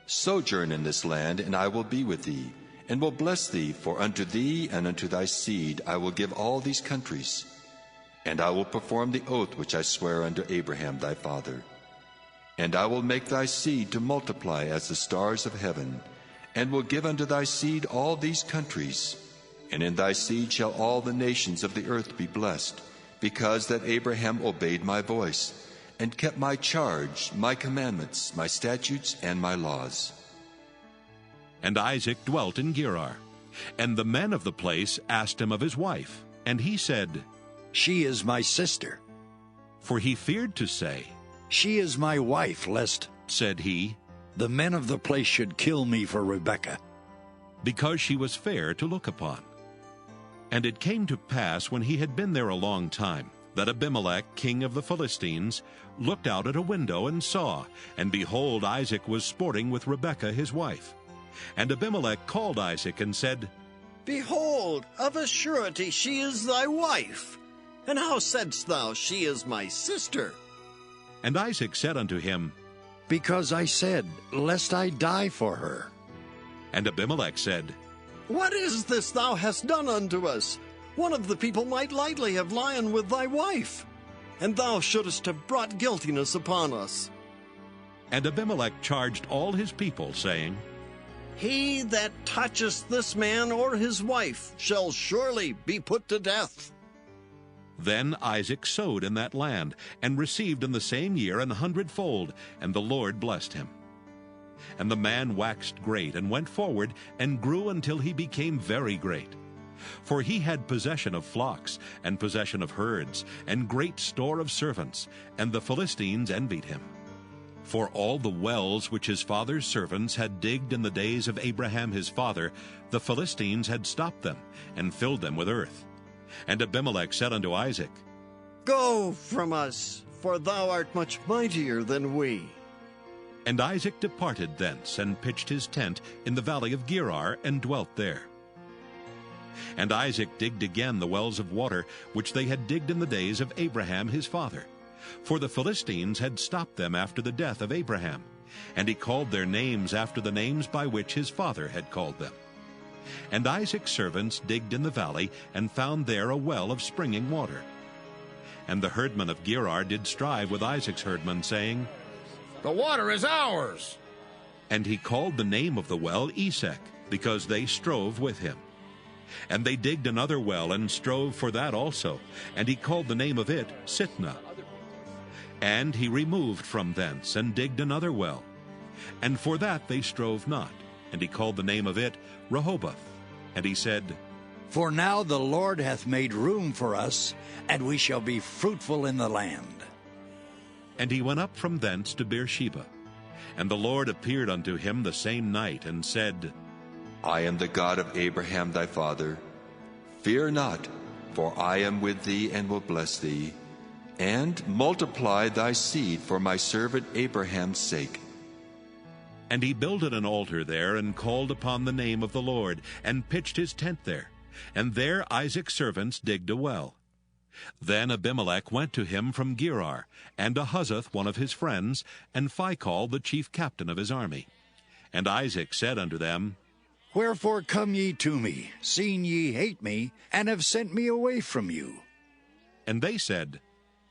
Sojourn in this land, and I will be with thee, and will bless thee, for unto thee and unto thy seed I will give all these countries. And I will perform the oath which I sware unto Abraham thy father. And I will make thy seed to multiply as the stars of heaven, and will give unto thy seed all these countries. And in thy seed shall all the nations of the earth be blessed, because that Abraham obeyed my voice, and kept my charge, my commandments, my statutes, and my laws. And Isaac dwelt in Gerar. And the men of the place asked him of his wife. And he said, She is my sister. For he feared to say, She is my wife, lest, said he, the men of the place should kill me for Rebekah. Because she was fair to look upon. And it came to pass, when he had been there a long time, that Abimelech, king of the Philistines, looked out at a window and saw, and behold, Isaac was sporting with Rebekah his wife. And Abimelech called Isaac and said, Behold, of a surety she is thy wife. And how saidst thou, She is my sister? And Isaac said unto him, Because I said, Lest I die for her. And Abimelech said, What is this thou hast done unto us? One of the people might lightly have lion with thy wife, and thou shouldest have brought guiltiness upon us. And Abimelech charged all his people, saying, He that toucheth this man or his wife shall surely be put to death. Then Isaac sowed in that land, and received in the same year 100-fold, and the Lord blessed him. And the man waxed great, and went forward, and grew until he became very great. For he had possession of flocks, and possession of herds, and great store of servants, and the Philistines envied him. For all the wells which his father's servants had digged in the days of Abraham his father, the Philistines had stopped them, and filled them with earth. And Abimelech said unto Isaac, Go from us, for thou art much mightier than we. And Isaac departed thence, and pitched his tent in the valley of Gerar, and dwelt there. And Isaac digged again the wells of water, which they had digged in the days of Abraham his father. For the Philistines had stopped them after the death of Abraham, and he called their names after the names by which his father had called them. And Isaac's servants digged in the valley, and found there a well of springing water. And the herdmen of Gerar did strive with Isaac's herdmen, saying, The water is ours. And he called the name of the well Esek, because they strove with him. And they digged another well, and strove for that also, and he called the name of it Sitnah. And he removed from thence, and digged another well. And for that they strove not, and he called the name of it Rehoboth. And he said, For now the Lord hath made room for us, and we shall be fruitful in the land. And he went up from thence to Beersheba. And the Lord appeared unto him the same night, and said, I am the God of Abraham thy father. Fear not, for I am with thee and will bless thee, and multiply thy seed for my servant Abraham's sake. And he builded an altar there, and called upon the name of the Lord, and pitched his tent there. And there Isaac's servants digged a well. Then Abimelech went to him from Gerar, and Ahuzzath one of his friends, and Phicol the chief captain of his army. And Isaac said unto them, Wherefore come ye to me, seeing ye hate me, and have sent me away from you? And they said,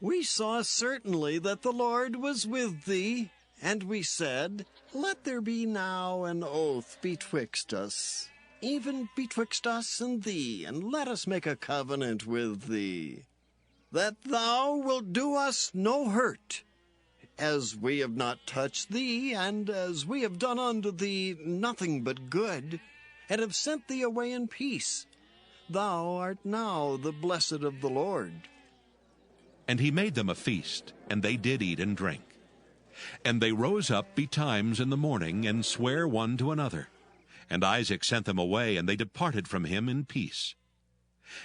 We saw certainly that the Lord was with thee, and we said, Let there be now an oath betwixt us, even betwixt us and thee, and let us make a covenant with thee, that thou wilt do us no hurt, as we have not touched thee, and as we have done unto thee nothing but good, and have sent thee away in peace. Thou art now the blessed of the Lord. And he made them a feast, and they did eat and drink. And they rose up betimes in the morning, and sware one to another. And Isaac sent them away, and they departed from him in peace.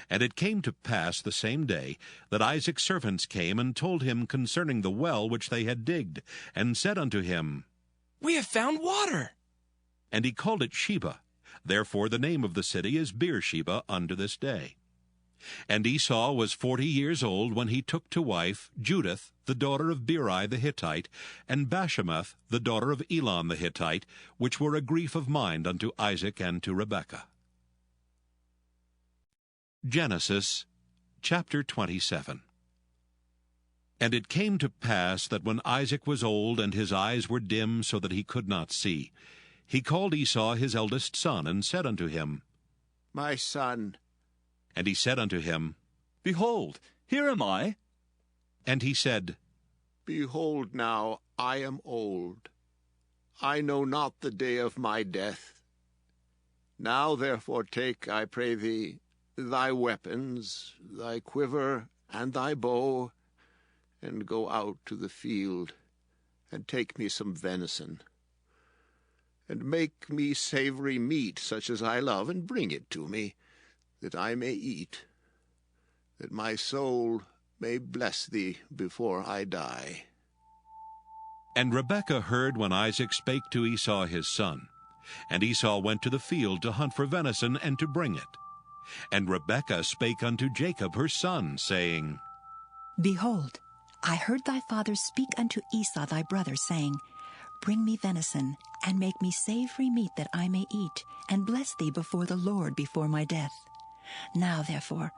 And it came to pass the same day that Isaac's servants came and told him concerning the well which they had digged, and said unto him, We have found water. And he called it Sheba. Therefore the name of the city is Beersheba unto this day. And Esau was 40 years old when he took to wife Judith, the daughter of Beri the Hittite, and Bashemath, the daughter of Elon the Hittite, which were a grief of mind unto Isaac and to Rebekah. Genesis chapter 27. And it came to pass that when Isaac was old, and his eyes were dim so that he could not see, he called Esau his eldest son, and said unto him, My son. And he said unto him, Behold, here am I. And he said, Behold now, I am old. I know not the day of my death. Now therefore take, I pray thee, thy weapons, thy quiver, and thy bow, and go out to the field, and take me some venison, and make me savory meat such as I love, and bring it to me, that I may eat, that my soul may bless thee before I die. And Rebekah heard when Isaac spake to Esau his son. And Esau went to the field to hunt for venison, and to bring it. And Rebekah spake unto Jacob her son, saying, Behold, I heard thy father speak unto Esau thy brother, saying, Bring me venison, and make me savory meat that I may eat, and bless thee before the Lord before my death. Now therefore,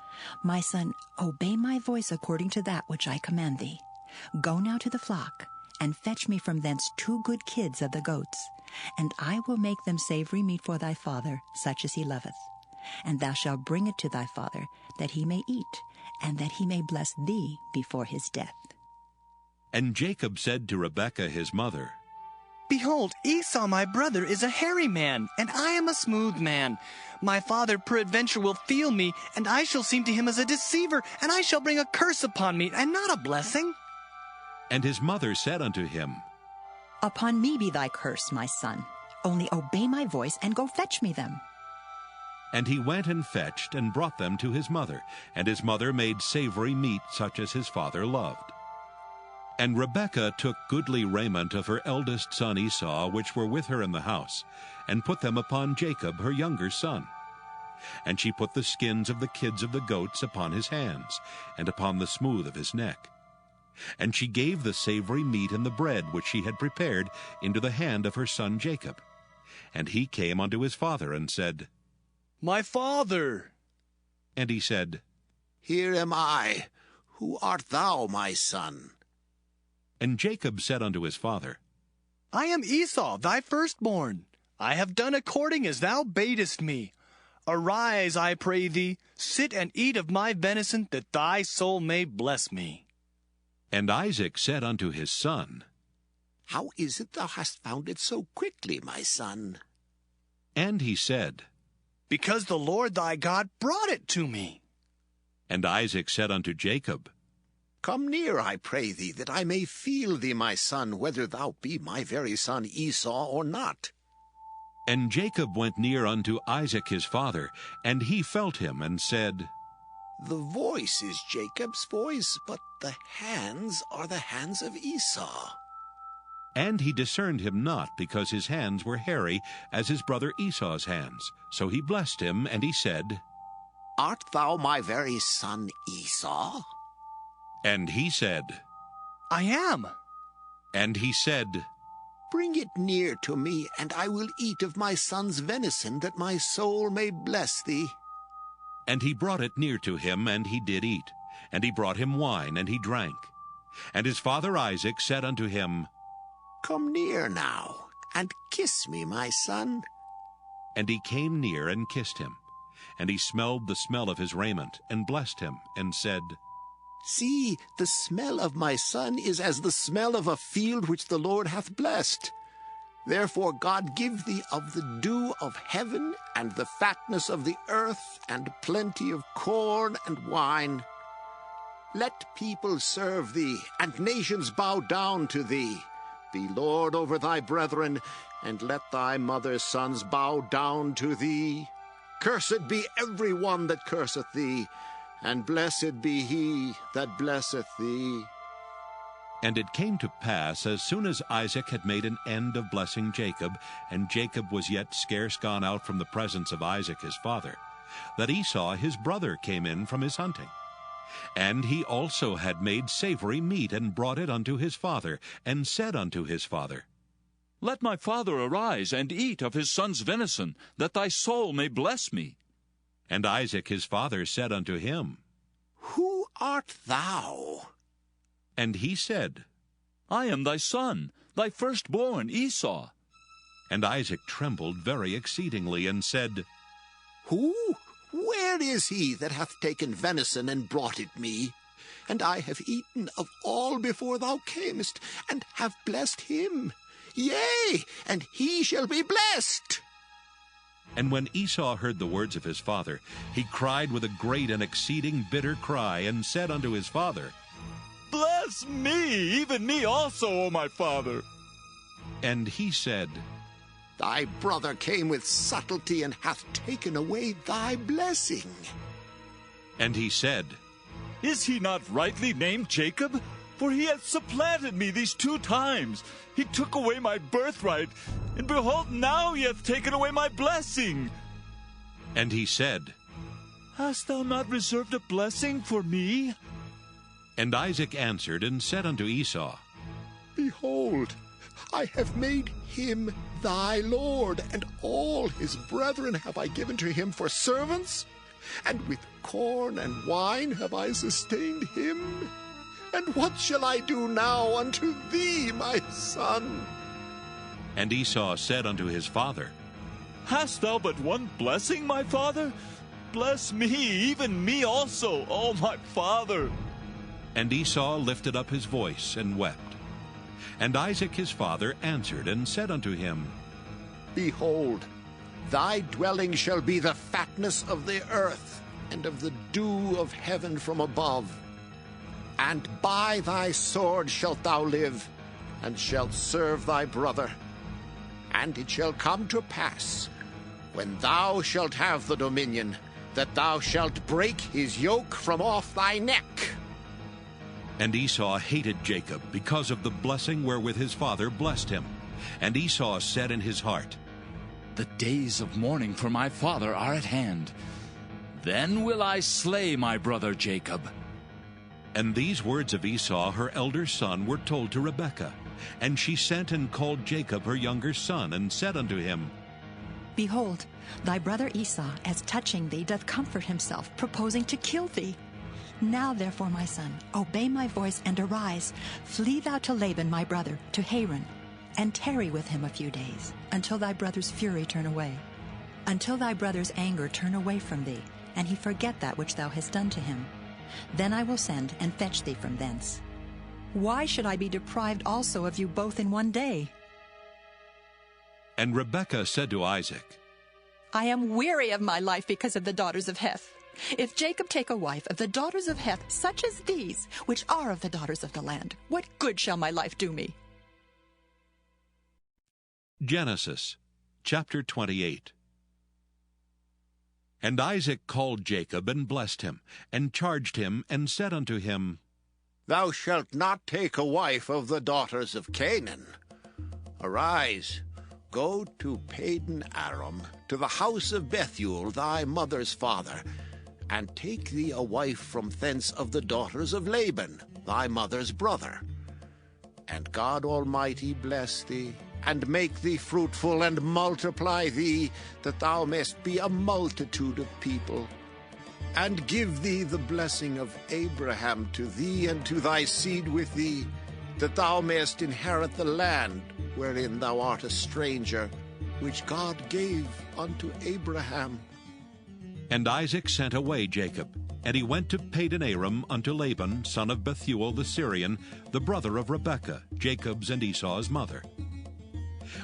my son, obey my voice according to that which I command thee. Go now to the flock, and fetch me from thence 2 good kids of the goats, and I will make them savory meat for thy father, such as he loveth. And thou shalt bring it to thy father, that he may eat, and that he may bless thee before his death. And Jacob said to Rebekah his mother, Behold, Esau my brother is a hairy man, and I am a smooth man. My father peradventure will feel me, and I shall seem to him as a deceiver, and I shall bring a curse upon me, and not a blessing. And his mother said unto him, Upon me be thy curse, my son. Only obey my voice, and go fetch me them. And he went and fetched, and brought them to his mother. And his mother made savory meat, such as his father loved. And Rebekah took goodly raiment of her eldest son Esau, which were with her in the house, and put them upon Jacob her younger son. And she put the skins of the kids of the goats upon his hands, and upon the smooth of his neck. And she gave the savory meat and the bread which she had prepared into the hand of her son Jacob. And he came unto his father, and said, My father. And he said, Here am I. Who art thou, my son? And Jacob said unto his father, I am Esau, thy firstborn. I have done according as thou badest me. Arise, I pray thee, sit and eat of my venison, that thy soul may bless me. And Isaac said unto his son, How is it thou hast found it so quickly, my son? And he said, Because the Lord thy God brought it to me. And Isaac said unto Jacob, Come near, I pray thee, that I may feel thee, my son, whether thou be my very son Esau or not. And Jacob went near unto Isaac his father, and he felt him, and said, The voice is Jacob's voice, but the hands are the hands of Esau. And he discerned him not, because his hands were hairy, as his brother Esau's hands. So he blessed him, and he said, Art thou my very son Esau? And he said, I am. And he said, Bring it near to me, and I will eat of my son's venison, that my soul may bless thee. And he brought it near to him, and he did eat. And he brought him wine, and he drank. And his father Isaac said unto him, Come near now, and kiss me, my son. And he came near and kissed him. And he smelled the smell of his raiment, and blessed him, and said, See, the smell of my son is as the smell of a field which the Lord hath blessed. Therefore God give thee of the dew of heaven, and the fatness of the earth, and plenty of corn and wine. Let people serve thee, and nations bow down to thee. Be Lord over thy brethren, and let thy mother's sons bow down to thee. Cursed be every one that curseth thee, and blessed be he that blesseth thee. And it came to pass, as soon as Isaac had made an end of blessing Jacob, and Jacob was yet scarce gone out from the presence of Isaac his father, that Esau his brother came in from his hunting. And he also had made savory meat, and brought it unto his father, and said unto his father, Let my father arise, and eat of his son's venison, that thy soul may bless me. And Isaac his father said unto him, Who art thou? And he said, I am thy son, thy firstborn Esau. And Isaac trembled very exceedingly, and said, Who? Where is he that hath taken venison and brought it me? And I have eaten of all before thou camest, and have blessed him. Yea, and he shall be blessed. And when Esau heard the words of his father, he cried with a great and exceeding bitter cry, and said unto his father, Bless me, even me also, O my father. And he said, Thy brother came with subtlety, and hath taken away thy blessing. And he said, Is he not rightly named Jacob? For he hath supplanted me these 2 times. He took away my birthright, and behold, now he hath taken away my blessing. And he said, Hast thou not reserved a blessing for me? And Isaac answered and said unto Esau, Behold, I have made him thy lord, and all his brethren have I given to him for servants, and with corn and wine have I sustained him. And what shall I do now unto thee, my son? And Esau said unto his father, Hast thou but one blessing, my father? Bless me, even me also, O my father. And Esau lifted up his voice and wept. And Isaac his father answered and said unto him, Behold, thy dwelling shall be the fatness of the earth, and of the dew of heaven from above. And by thy sword shalt thou live, and shalt serve thy brother. And it shall come to pass, when thou shalt have the dominion, that thou shalt break his yoke from off thy neck. And Esau hated Jacob because of the blessing wherewith his father blessed him. And Esau said in his heart, The days of mourning for my father are at hand. Then will I slay my brother Jacob. And these words of Esau her elder son were told to Rebekah. And she sent and called Jacob her younger son, and said unto him, Behold, thy brother Esau, as touching thee, doth comfort himself, proposing to kill thee. Now therefore, my son, obey my voice, and arise. Flee thou to Laban my brother, to Haran, and tarry with him a few days, until thy brother's fury turn away, until thy brother's anger turn away from thee, and he forget that which thou hast done to him. Then I will send and fetch thee from thence. Why should I be deprived also of you both in one day? And Rebekah said to Isaac, I am weary of my life because of the daughters of Heth. If Jacob take a wife of the daughters of Heth, such as these, which are of the daughters of the land, what good shall my life do me? Genesis chapter 28. And Isaac called Jacob and blessed him, and charged him, and said unto him, Thou shalt not take a wife of the daughters of Canaan. Arise, go to Padan Aram, to the house of Bethuel, thy mother's father, and take thee a wife from thence of the daughters of Laban, thy mother's brother. And God Almighty bless thee, and make thee fruitful, and multiply thee, that thou mayst be a multitude of people. And give thee the blessing of Abraham to thee and to thy seed with thee, that thou mayst inherit the land wherein thou art a stranger, which God gave unto Abraham. And Isaac sent away Jacob, and he went to Padan Aram unto Laban, son of Bethuel the Syrian, the brother of Rebekah, Jacob's and Esau's mother.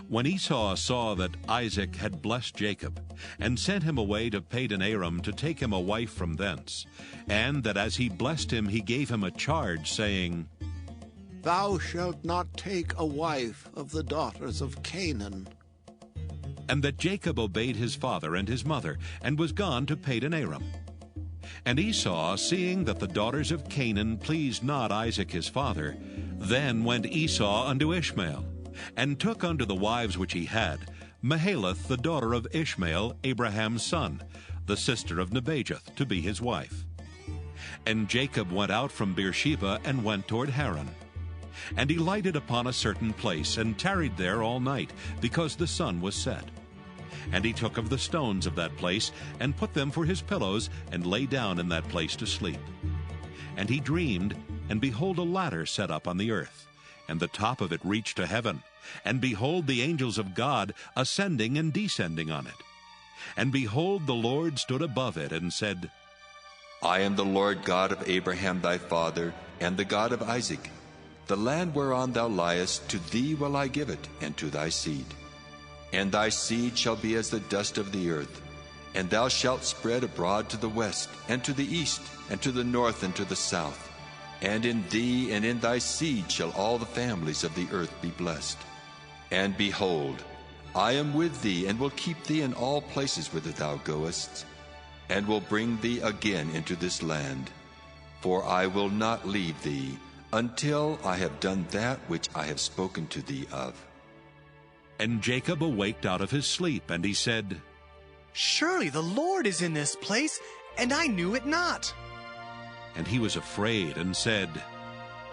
When Esau saw that Isaac had blessed Jacob, and sent him away to Padan Aram to take him a wife from thence, and that as he blessed him he gave him a charge, saying, Thou shalt not take a wife of the daughters of Canaan. And that Jacob obeyed his father and his mother, and was gone to Padan Aram. And Esau, seeing that the daughters of Canaan pleased not Isaac his father, then went Esau unto Ishmael, and took unto the wives which he had Mahalath the daughter of Ishmael, Abraham's son, the sister of Nebajoth, to be his wife. And Jacob went out from Beersheba, and went toward Haran. And he lighted upon a certain place, and tarried there all night, because the sun was set. And he took of the stones of that place, and put them for his pillows, and lay down in that place to sleep. And he dreamed, and behold, a ladder set up on the earth, and the top of it reached to heaven. And behold, the angels of God ascending and descending on it. And behold, the Lord stood above it, and said, I am the Lord God of Abraham thy father, and the God of Isaac. The land whereon thou liest, to thee will I give it, and to thy seed. And thy seed shall be as the dust of the earth, and thou shalt spread abroad to the west, and to the east, and to the north, and to the south. And in thee and in thy seed shall all the families of the earth be blessed. And behold, I am with thee, and will keep thee in all places whither thou goest, and will bring thee again into this land. For I will not leave thee, until I have done that which I have spoken to thee of. And Jacob awaked out of his sleep, and he said, Surely the Lord is in this place, and I knew it not. And he was afraid, and said,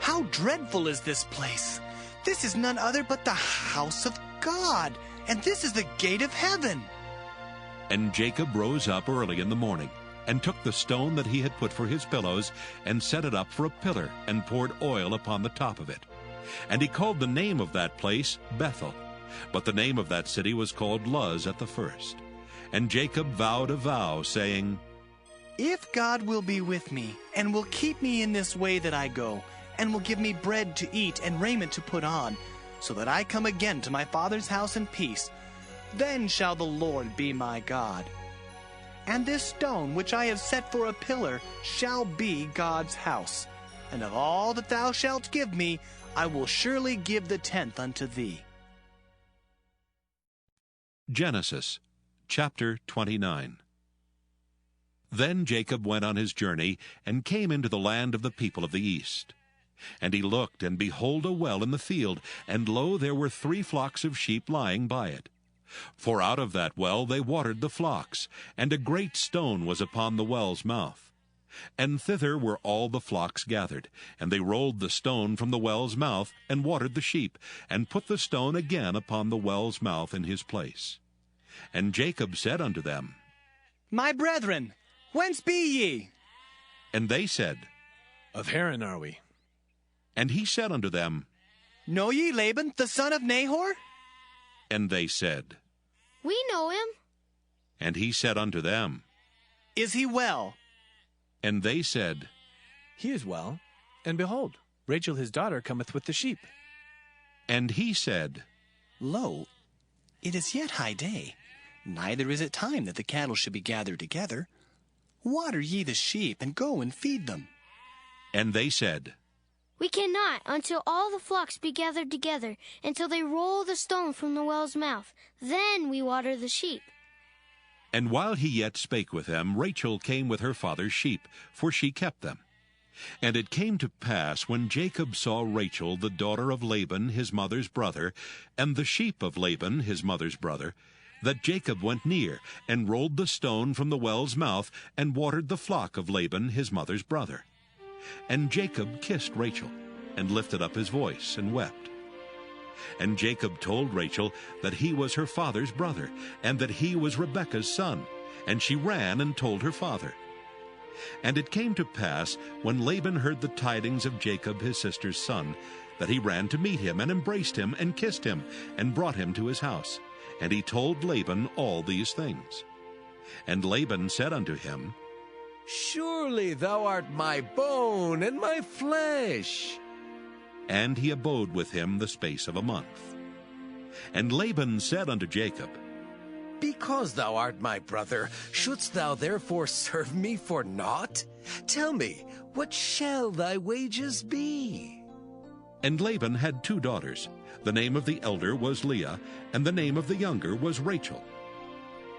How dreadful is this place! This is none other but the house of God, and this is the gate of heaven. And Jacob rose up early in the morning, and took the stone that he had put for his pillows, and set it up for a pillar, and poured oil upon the top of it. And he called the name of that place Bethel, but the name of that city was called Luz at the first. And Jacob vowed a vow, saying, If God will be with me, and will keep me in this way that I go, and will give me bread to eat and raiment to put on, so that I come again to my father's house in peace, then shall the Lord be my God. And this stone which I have set for a pillar shall be God's house. And of all that thou shalt give me, I will surely give the 10th unto thee. Genesis chapter 29. Then Jacob went on his journey, and came into the land of the people of the east. And he looked, and behold, a well in the field, and lo, there were 3 flocks of sheep lying by it. For out of that well they watered the flocks, and a great stone was upon the well's mouth. And thither were all the flocks gathered, and they rolled the stone from the well's mouth, and watered the sheep, and put the stone again upon the well's mouth in his place. And Jacob said unto them, My brethren, whence be ye? And they said, Of Haran are we. And he said unto them, Know ye Laban, the son of Nahor? And they said, We know him. And he said unto them, Is he well? And they said, He is well, and behold, Rachel his daughter cometh with the sheep. And he said, Lo, it is yet high day, neither is it time that the cattle should be gathered together. Water ye the sheep, and go and feed them. And they said, We cannot, until all the flocks be gathered together, until they roll the stone from the well's mouth. Then we water the sheep. And while he yet spake with them, Rachel came with her father's sheep, for she kept them. And it came to pass, when Jacob saw Rachel, the daughter of Laban his mother's brother, and the sheep of Laban his mother's brother, that Jacob went near, and rolled the stone from the well's mouth, and watered the flock of Laban his mother's brother. And Jacob kissed Rachel, and lifted up his voice, and wept. And Jacob told Rachel that he was her father's brother, and that he was Rebekah's son. And she ran and told her father. And it came to pass, when Laban heard the tidings of Jacob his sister's son, that he ran to meet him, and embraced him, and kissed him, and brought him to his house. And he told Laban all these things. And Laban said unto him, Surely thou art my bone and my flesh. And he abode with him the space of a month. And Laban said unto Jacob, Because thou art my brother, shouldst thou therefore serve me for naught? Tell me, what shall thy wages be? And Laban had 2 daughters. The name of the elder was Leah, and the name of the younger was Rachel.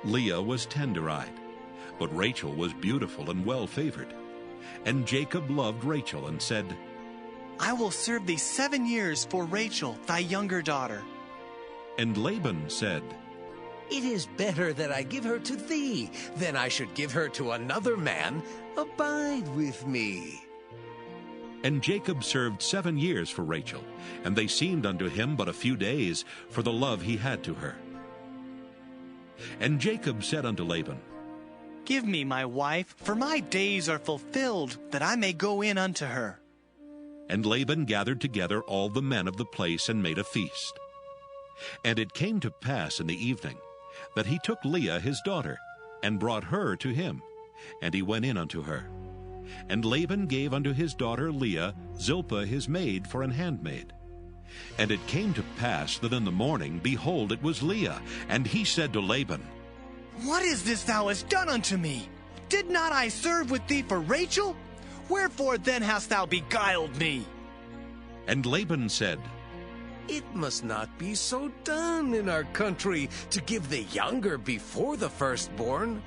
Leah was tender-eyed, but Rachel was beautiful and well-favored. And Jacob loved Rachel, and said, I will serve thee 7 years for Rachel, thy younger daughter. And Laban said, It is better that I give her to thee, than I should give her to another man. Abide with me. And Jacob served 7 years for Rachel, and they seemed unto him but a few days, for the love he had to her. And Jacob said unto Laban, Give me my wife, for my days are fulfilled, that I may go in unto her. And Laban gathered together all the men of the place, and made a feast. And it came to pass in the evening, that he took Leah his daughter, and brought her to him, and he went in unto her. And Laban gave unto his daughter Leah Zilpah his maid for an handmaid. And it came to pass that in the morning, behold, it was Leah. And he said to Laban, What is this thou hast done unto me? Did not I serve with thee for Rachel? Wherefore then hast thou beguiled me? And Laban said, It must not be so done in our country, to give the younger before the firstborn.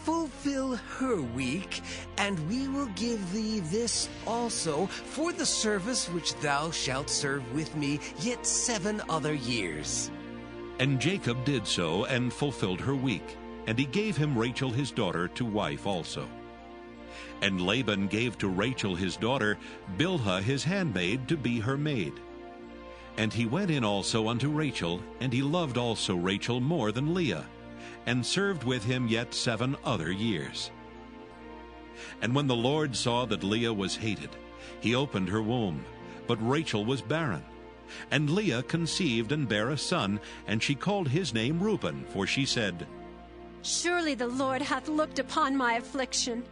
Fulfill her week, and we will give thee this also for the service which thou shalt serve with me yet 7 other years. And Jacob did so, and fulfilled her week, and he gave him Rachel his daughter to wife also. And Laban gave to Rachel his daughter Bilhah his handmaid to be her maid. And he went in also unto Rachel, and he loved also Rachel more than Leah, and served with him yet 7 other years. And when the Lord saw that Leah was hated, he opened her womb, but Rachel was barren. And Leah conceived and bare a son, and she called his name Reuben, for she said, Surely the Lord hath looked upon my affliction.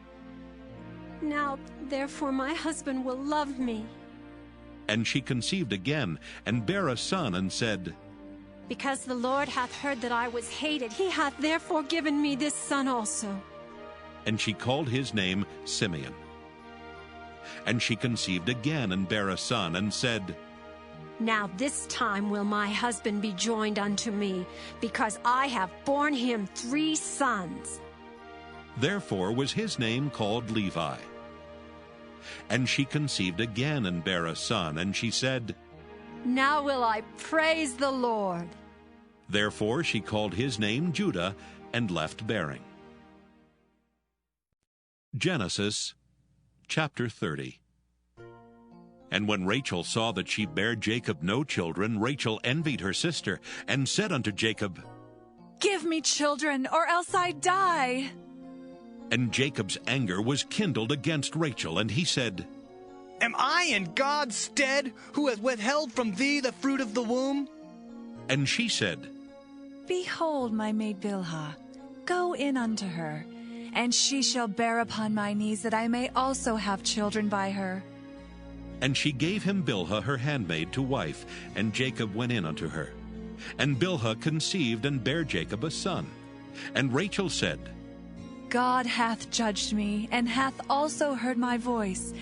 Now, therefore, my husband will love me. And she conceived again, and bare a son, and said, Because the Lord hath heard that I was hated, he hath therefore given me this son also. And she called his name Simeon. And she conceived again, and bare a son, and said, Now this time will my husband be joined unto me, because I have borne him 3 sons. Therefore was his name called Levi. And she conceived again, and bare a son, and she said, Now will I praise the Lord. Therefore she called his name Judah, and left bearing. Genesis chapter 30. And when Rachel saw that she bare Jacob no children, Rachel envied her sister, and said unto Jacob, Give me children, or else I die. And Jacob's anger was kindled against Rachel, and he said, Am I in God's stead, who hath withheld from thee the fruit of the womb? And she said, Behold my maid Bilhah, go in unto her, and she shall bear upon my knees, that I may also have children by her. And she gave him Bilhah her handmaid to wife, and Jacob went in unto her. And Bilhah conceived, and bare Jacob a son. And Rachel said, God hath judged me, and hath also heard my voice,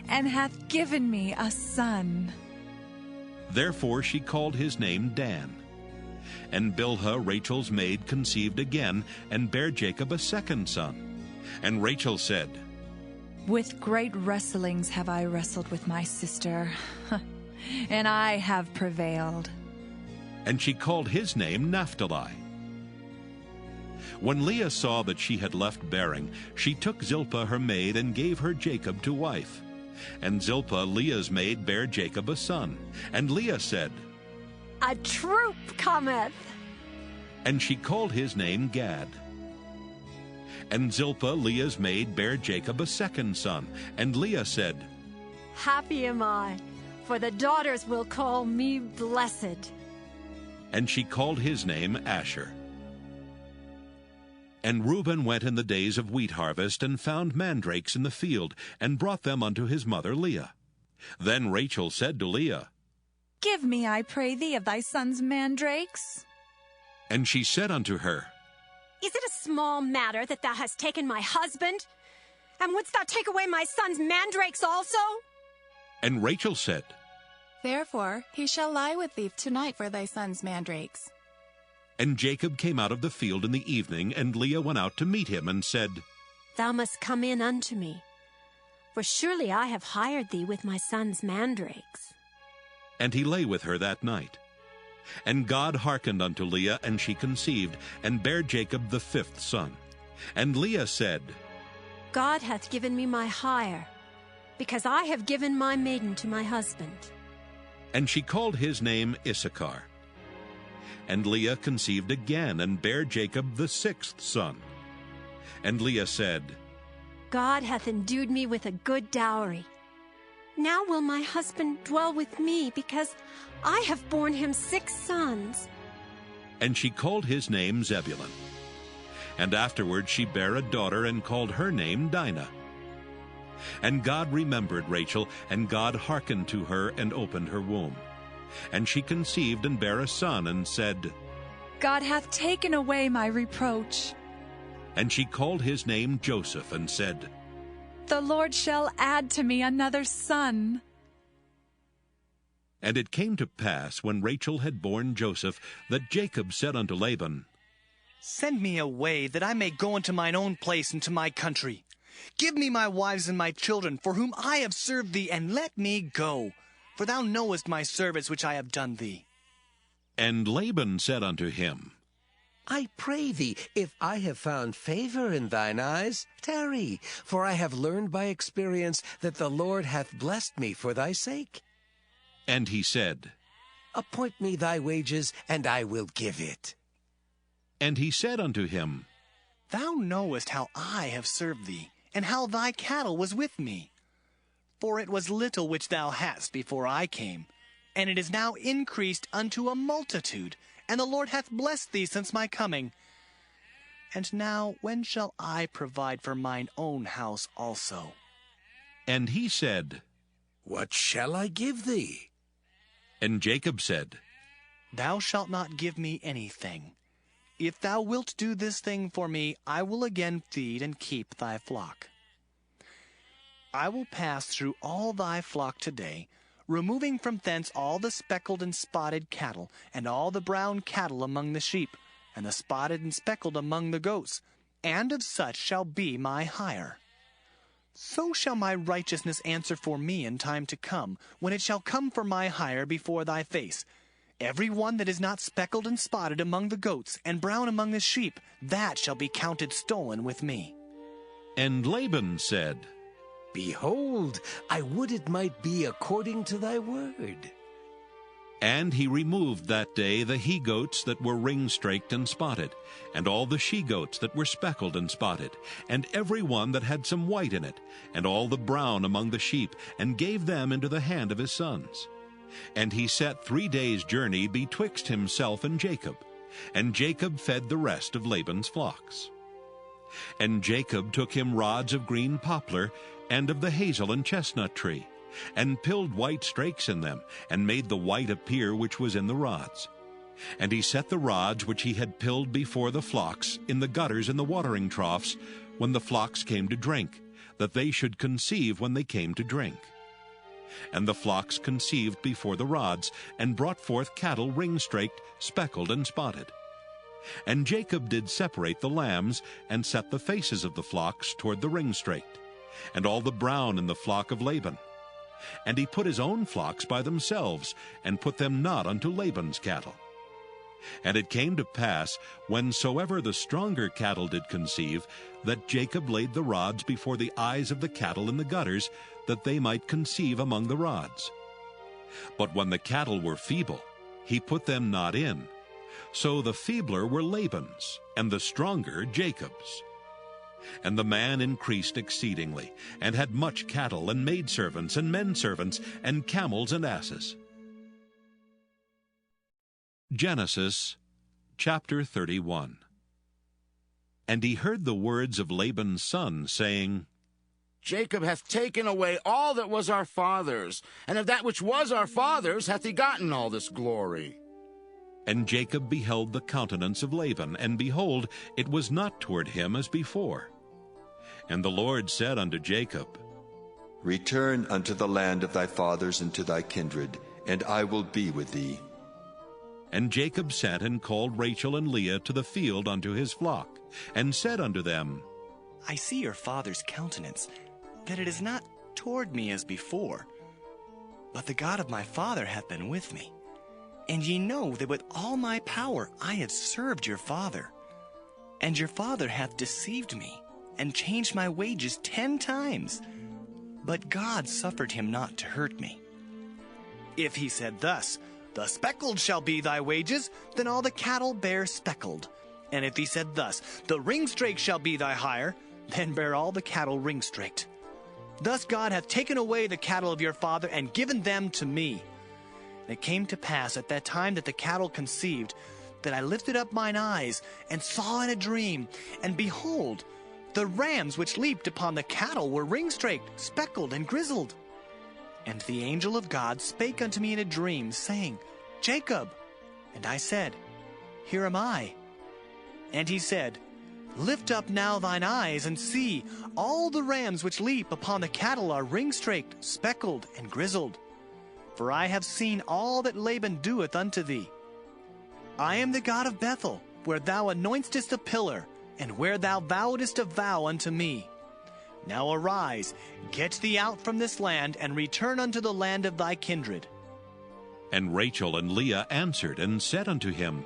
and hath given me a son. Therefore she called his name Dan. And Bilhah Rachel's maid conceived again, and bare Jacob a second son. And Rachel said, With great wrestlings have I wrestled with my sister, and I have prevailed. And she called his name Naphtali. When Leah saw that she had left bearing, she took Zilpah her maid, and gave her Jacob to wife. And Zilpah Leah's maid bare Jacob a son. And Leah said, A troop cometh. And she called his name Gad. And Zilpah Leah's maid bare Jacob a second son. And Leah said, Happy am I, for the daughters will call me blessed. And she called his name Asher. And Reuben went in the days of wheat harvest, and found mandrakes in the field, and brought them unto his mother Leah. Then Rachel said to Leah, Give me, I pray thee, of thy son's mandrakes. And she said unto her, Is it a small matter that thou hast taken my husband? And wouldst thou take away my son's mandrakes also? And Rachel said, Therefore he shall lie with thee tonight for thy son's mandrakes. And Jacob came out of the field in the evening, and Leah went out to meet him, and said, Thou must come in unto me, for surely I have hired thee with my son's mandrakes. And he lay with her that night. And God hearkened unto Leah, and she conceived, and bare Jacob the 5th son. And Leah said, God hath given me my hire, because I have given my maiden to my husband. And she called his name Issachar. And Leah conceived again, and bare Jacob the 6th son. And Leah said, God hath endued me with a good dowry. Now will my husband dwell with me, because I have borne him 6 sons. And she called his name Zebulun. And afterward she bare a daughter, and called her name Dinah. And God remembered Rachel, and God hearkened to her, and opened her womb. And she conceived, and bare a son, and said, God hath taken away my reproach. And she called his name Joseph, and said, The Lord shall add to me another son. And it came to pass, when Rachel had borne Joseph, that Jacob said unto Laban, Send me away, that I may go into mine own place and to my country. Give me my wives and my children, for whom I have served thee, and let me go. For thou knowest my service which I have done thee. And Laban said unto him, I pray thee, if I have found favor in thine eyes, tarry, for I have learned by experience that the Lord hath blessed me for thy sake. And he said, Appoint me thy wages, and I will give it. And he said unto him, Thou knowest how I have served thee, and how thy cattle was with me. For it was little which thou hadst before I came, and it is now increased unto a multitude, and the Lord hath blessed thee since my coming. And now when shall I provide for mine own house also? And he said, What shall I give thee? And Jacob said, Thou shalt not give me anything. If thou wilt do this thing for me, I will again feed and keep thy flock. I will pass through all thy flock today, removing from thence all the speckled and spotted cattle, and all the brown cattle among the sheep, and the spotted and speckled among the goats, and of such shall be my hire. So shall my righteousness answer for me in time to come, when it shall come for my hire before thy face. Every one that is not speckled and spotted among the goats, and brown among the sheep, that shall be counted stolen with me. And Laban said, Behold, I would it might be according to thy word. And he removed that day the he-goats that were ring-straked and spotted, and all the she-goats that were speckled and spotted, and every one that had some white in it, and all the brown among the sheep, and gave them into the hand of his sons. And he set 3 days' journey betwixt himself and Jacob, and Jacob fed the rest of Laban's flocks. And Jacob took him rods of green poplar, and of the hazel and chestnut tree, and pilled white strakes in them, and made the white appear which was in the rods. And he set the rods which he had pilled before the flocks in the gutters and the watering troughs, when the flocks came to drink, that they should conceive when they came to drink. And the flocks conceived before the rods, and brought forth cattle ring-straked, speckled, and spotted. And Jacob did separate the lambs, and set the faces of the flocks toward the ring-straked, and all the brown in the flock of Laban. And he put his own flocks by themselves, and put them not unto Laban's cattle. And it came to pass, whensoever the stronger cattle did conceive, that Jacob laid the rods before the eyes of the cattle in the gutters, that they might conceive among the rods. But when the cattle were feeble, he put them not in. So the feebler were Laban's, and the stronger Jacob's. And the man increased exceedingly, and had much cattle, and maidservants, and menservants, and camels and asses. Genesis chapter 31. And he heard the words of Laban's son, saying, Jacob hath taken away all that was our father's, and of that which was our father's hath he gotten all this glory. And Jacob beheld the countenance of Laban, and behold, it was not toward him as before. And the Lord said unto Jacob, Return unto the land of thy fathers and to thy kindred, and I will be with thee. And Jacob sent and called Rachel and Leah to the field unto his flock, and said unto them, I see your father's countenance, that it is not toward me as before. But the God of my father hath been with me. And ye know that with all my power I have served your father. And your father hath deceived me, and changed my wages 10 times. But God suffered him not to hurt me. If he said thus, The speckled shall be thy wages, then all the cattle bear speckled. And if he said thus, The ring-straked shall be thy hire, then bear all the cattle ring-straked. Thus God hath taken away the cattle of your father, and given them to me. And it came to pass at that time that the cattle conceived, that I lifted up mine eyes, and saw in a dream, and behold, the rams which leaped upon the cattle were ring-straked, speckled, and grizzled. And the angel of God spake unto me in a dream, saying, Jacob. And I said, Here am I. And he said, Lift up now thine eyes, and see, all the rams which leap upon the cattle are ring-straked, speckled, and grizzled. For I have seen all that Laban doeth unto thee. I am the God of Bethel, where thou anointest a pillar, and where thou vowedest a vow unto me. Now arise, get thee out from this land, and return unto the land of thy kindred. And Rachel and Leah answered and said unto him,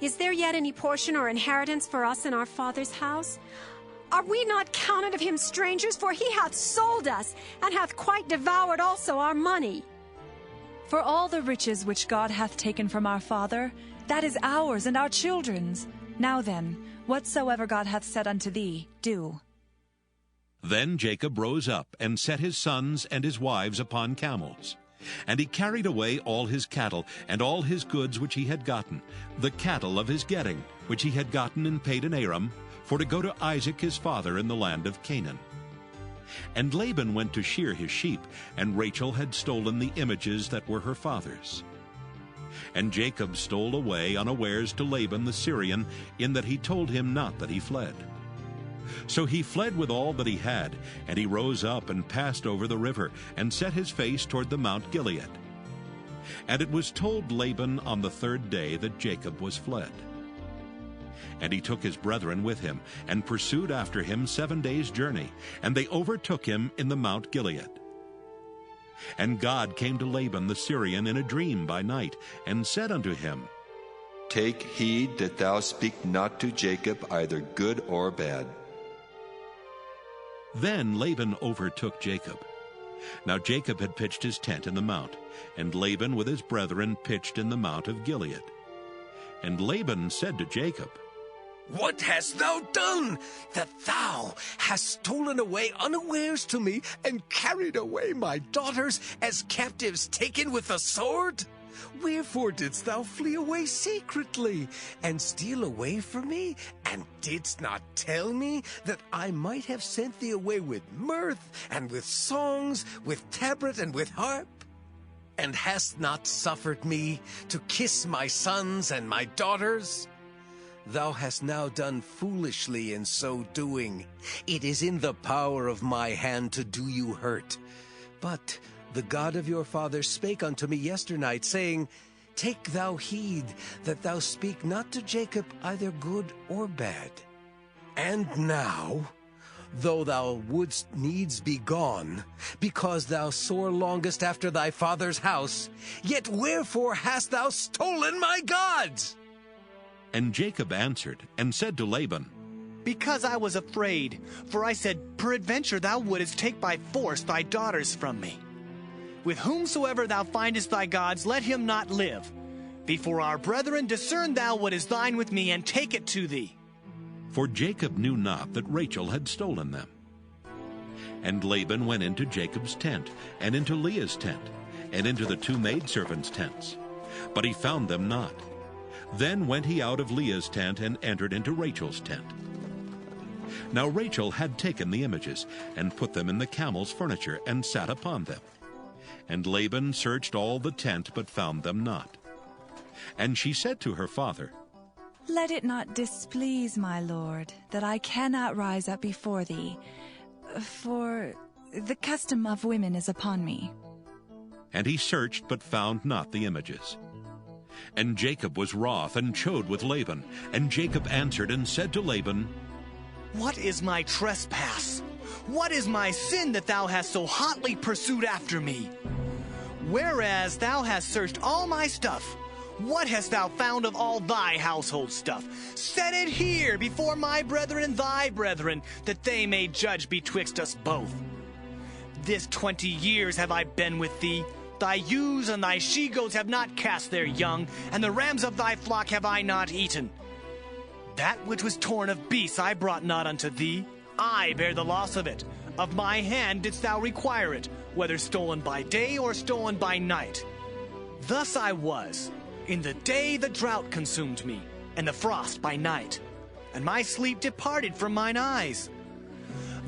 Is there yet any portion or inheritance for us in our father's house? Are we not counted of him strangers? For he hath sold us, and hath quite devoured also our money. For all the riches which God hath taken from our father, that is ours and our children's. Now then, whatsoever God hath said unto thee, do. Then Jacob rose up, and set his sons and his wives upon camels, And he carried away all his cattle, and all his goods which he had gotten, the cattle of his getting, which he had gotten in Padan Aram, for to go to Isaac his father in the land of Canaan. And Laban went to shear his sheep, and Rachel had stolen the images that were her father's. And Jacob stole away unawares to Laban the Syrian, in that he told him not that he fled. So he fled with all that he had, and he rose up and passed over the river, and set his face toward the Mount Gilead. And it was told Laban on the 3rd day that Jacob was fled. And he took his brethren with him, and pursued after him 7 days' journey, and they overtook him in the Mount Gilead. And God came to Laban the Syrian in a dream by night, and said unto him, Take heed that thou speak not to Jacob either good or bad. Then Laban overtook Jacob. Now Jacob had pitched his tent in the mount, and Laban with his brethren pitched in the mount of Gilead. And Laban said to Jacob, What hast thou done, that thou hast stolen away unawares to me, and carried away my daughters as captives taken with the sword? Wherefore didst thou flee away secretly, and steal away from me, and didst not tell me that I might have sent thee away with mirth, and with songs, with tabret, and with harp? And hast not suffered me to kiss my sons and my daughters? Thou hast now done foolishly in so doing. It is in the power of my hand to do you hurt. But the God of your father spake unto me yesternight, saying, Take thou heed that thou speak not to Jacob either good or bad. And now, though thou wouldst needs be gone, because thou sore longest after thy father's house, yet wherefore hast thou stolen my gods? And Jacob answered and said to Laban, Because I was afraid, for I said, Peradventure thou wouldest take by force thy daughters from me. With whomsoever thou findest thy gods, let him not live. Before our brethren, discern thou what is thine with me, and take it to thee. For Jacob knew not that Rachel had stolen them. And Laban went into Jacob's tent, and into Leah's tent, and into the 2 maidservants' tents. But he found them not. Then went he out of Leah's tent, and entered into Rachel's tent. Now Rachel had taken the images, and put them in the camel's furniture, and sat upon them. And Laban searched all the tent, but found them not. And she said to her father, Let it not displease my lord, that I cannot rise up before thee, for the custom of women is upon me. And he searched, but found not the images. And Jacob was wroth, and chode with Laban. And Jacob answered and said to Laban, What is my trespass? What is my sin that thou hast so hotly pursued after me? Whereas thou hast searched all my stuff, what hast thou found of all thy household stuff? Set it here before my brethren and thy brethren, that they may judge betwixt us both. This 20 years have I been with thee. Thy ewes and thy she-goats have not cast their young, and the rams of thy flock have I not eaten. That which was torn of beasts I brought not unto thee. I bear the loss of it. Of my hand didst thou require it, whether stolen by day or stolen by night. Thus I was. In the day the drought consumed me, and the frost by night, and my sleep departed from mine eyes.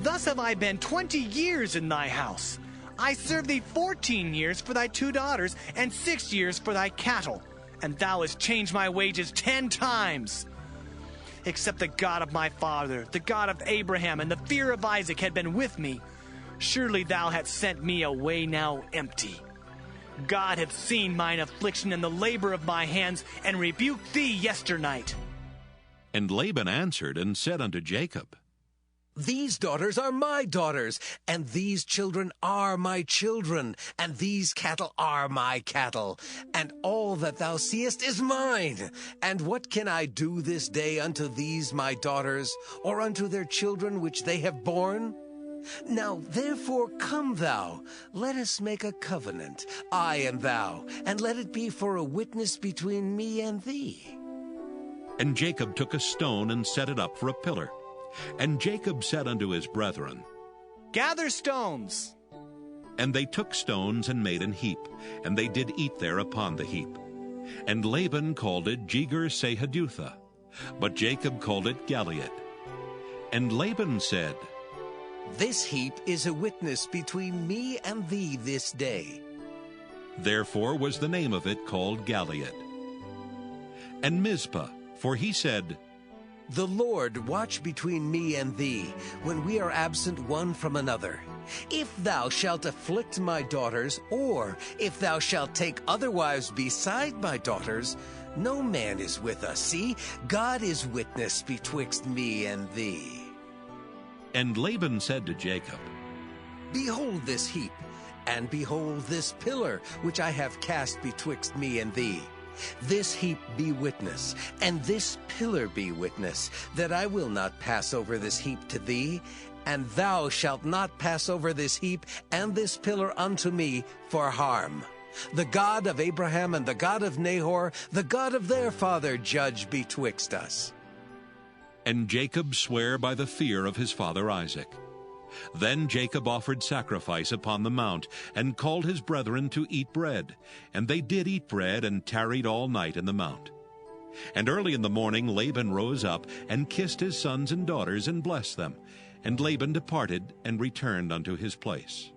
Thus have I been 20 years in thy house. I served thee 14 years for thy 2 daughters, and 6 years for thy cattle, and thou hast changed my wages 10 times. Except the God of my father, the God of Abraham, and the fear of Isaac had been with me, surely thou hadst sent me away now empty. God hath seen mine affliction and the labor of my hands, and rebuked thee yesternight. And Laban answered and said unto Jacob, These daughters are my daughters, and these children are my children, and these cattle are my cattle, and all that thou seest is mine. And what can I do this day unto these my daughters, or unto their children which they have borne? Now therefore come thou, let us make a covenant, I and thou, and let it be for a witness between me and thee. And Jacob took a stone and set it up for a pillar. And Jacob said unto his brethren, Gather stones. And they took stones and made an heap, and they did eat there upon the heap. And Laban called it Jegar-sahadutha, but Jacob called it Galeed. And Laban said, This heap is a witness between me and thee this day. Therefore was the name of it called Galeed. And Mizpah, for he said, The Lord watch between me and thee, when we are absent one from another. If thou shalt afflict my daughters, or if thou shalt take other wives beside my daughters, no man is with us. See, God is witness betwixt me and thee. And Laban said to Jacob, Behold this heap, and behold this pillar, which I have cast betwixt me and thee. This heap be witness, and this pillar be witness, that I will not pass over this heap to thee, and thou shalt not pass over this heap and this pillar unto me for harm. The God of Abraham and the God of Nahor, the God of their father, judge betwixt us. And Jacob sware by the fear of his father Isaac. Then Jacob offered sacrifice upon the mount, and called his brethren to eat bread. And they did eat bread, and tarried all night in the mount. And early in the morning Laban rose up, and kissed his sons and daughters, and blessed them. And Laban departed, and returned unto his place.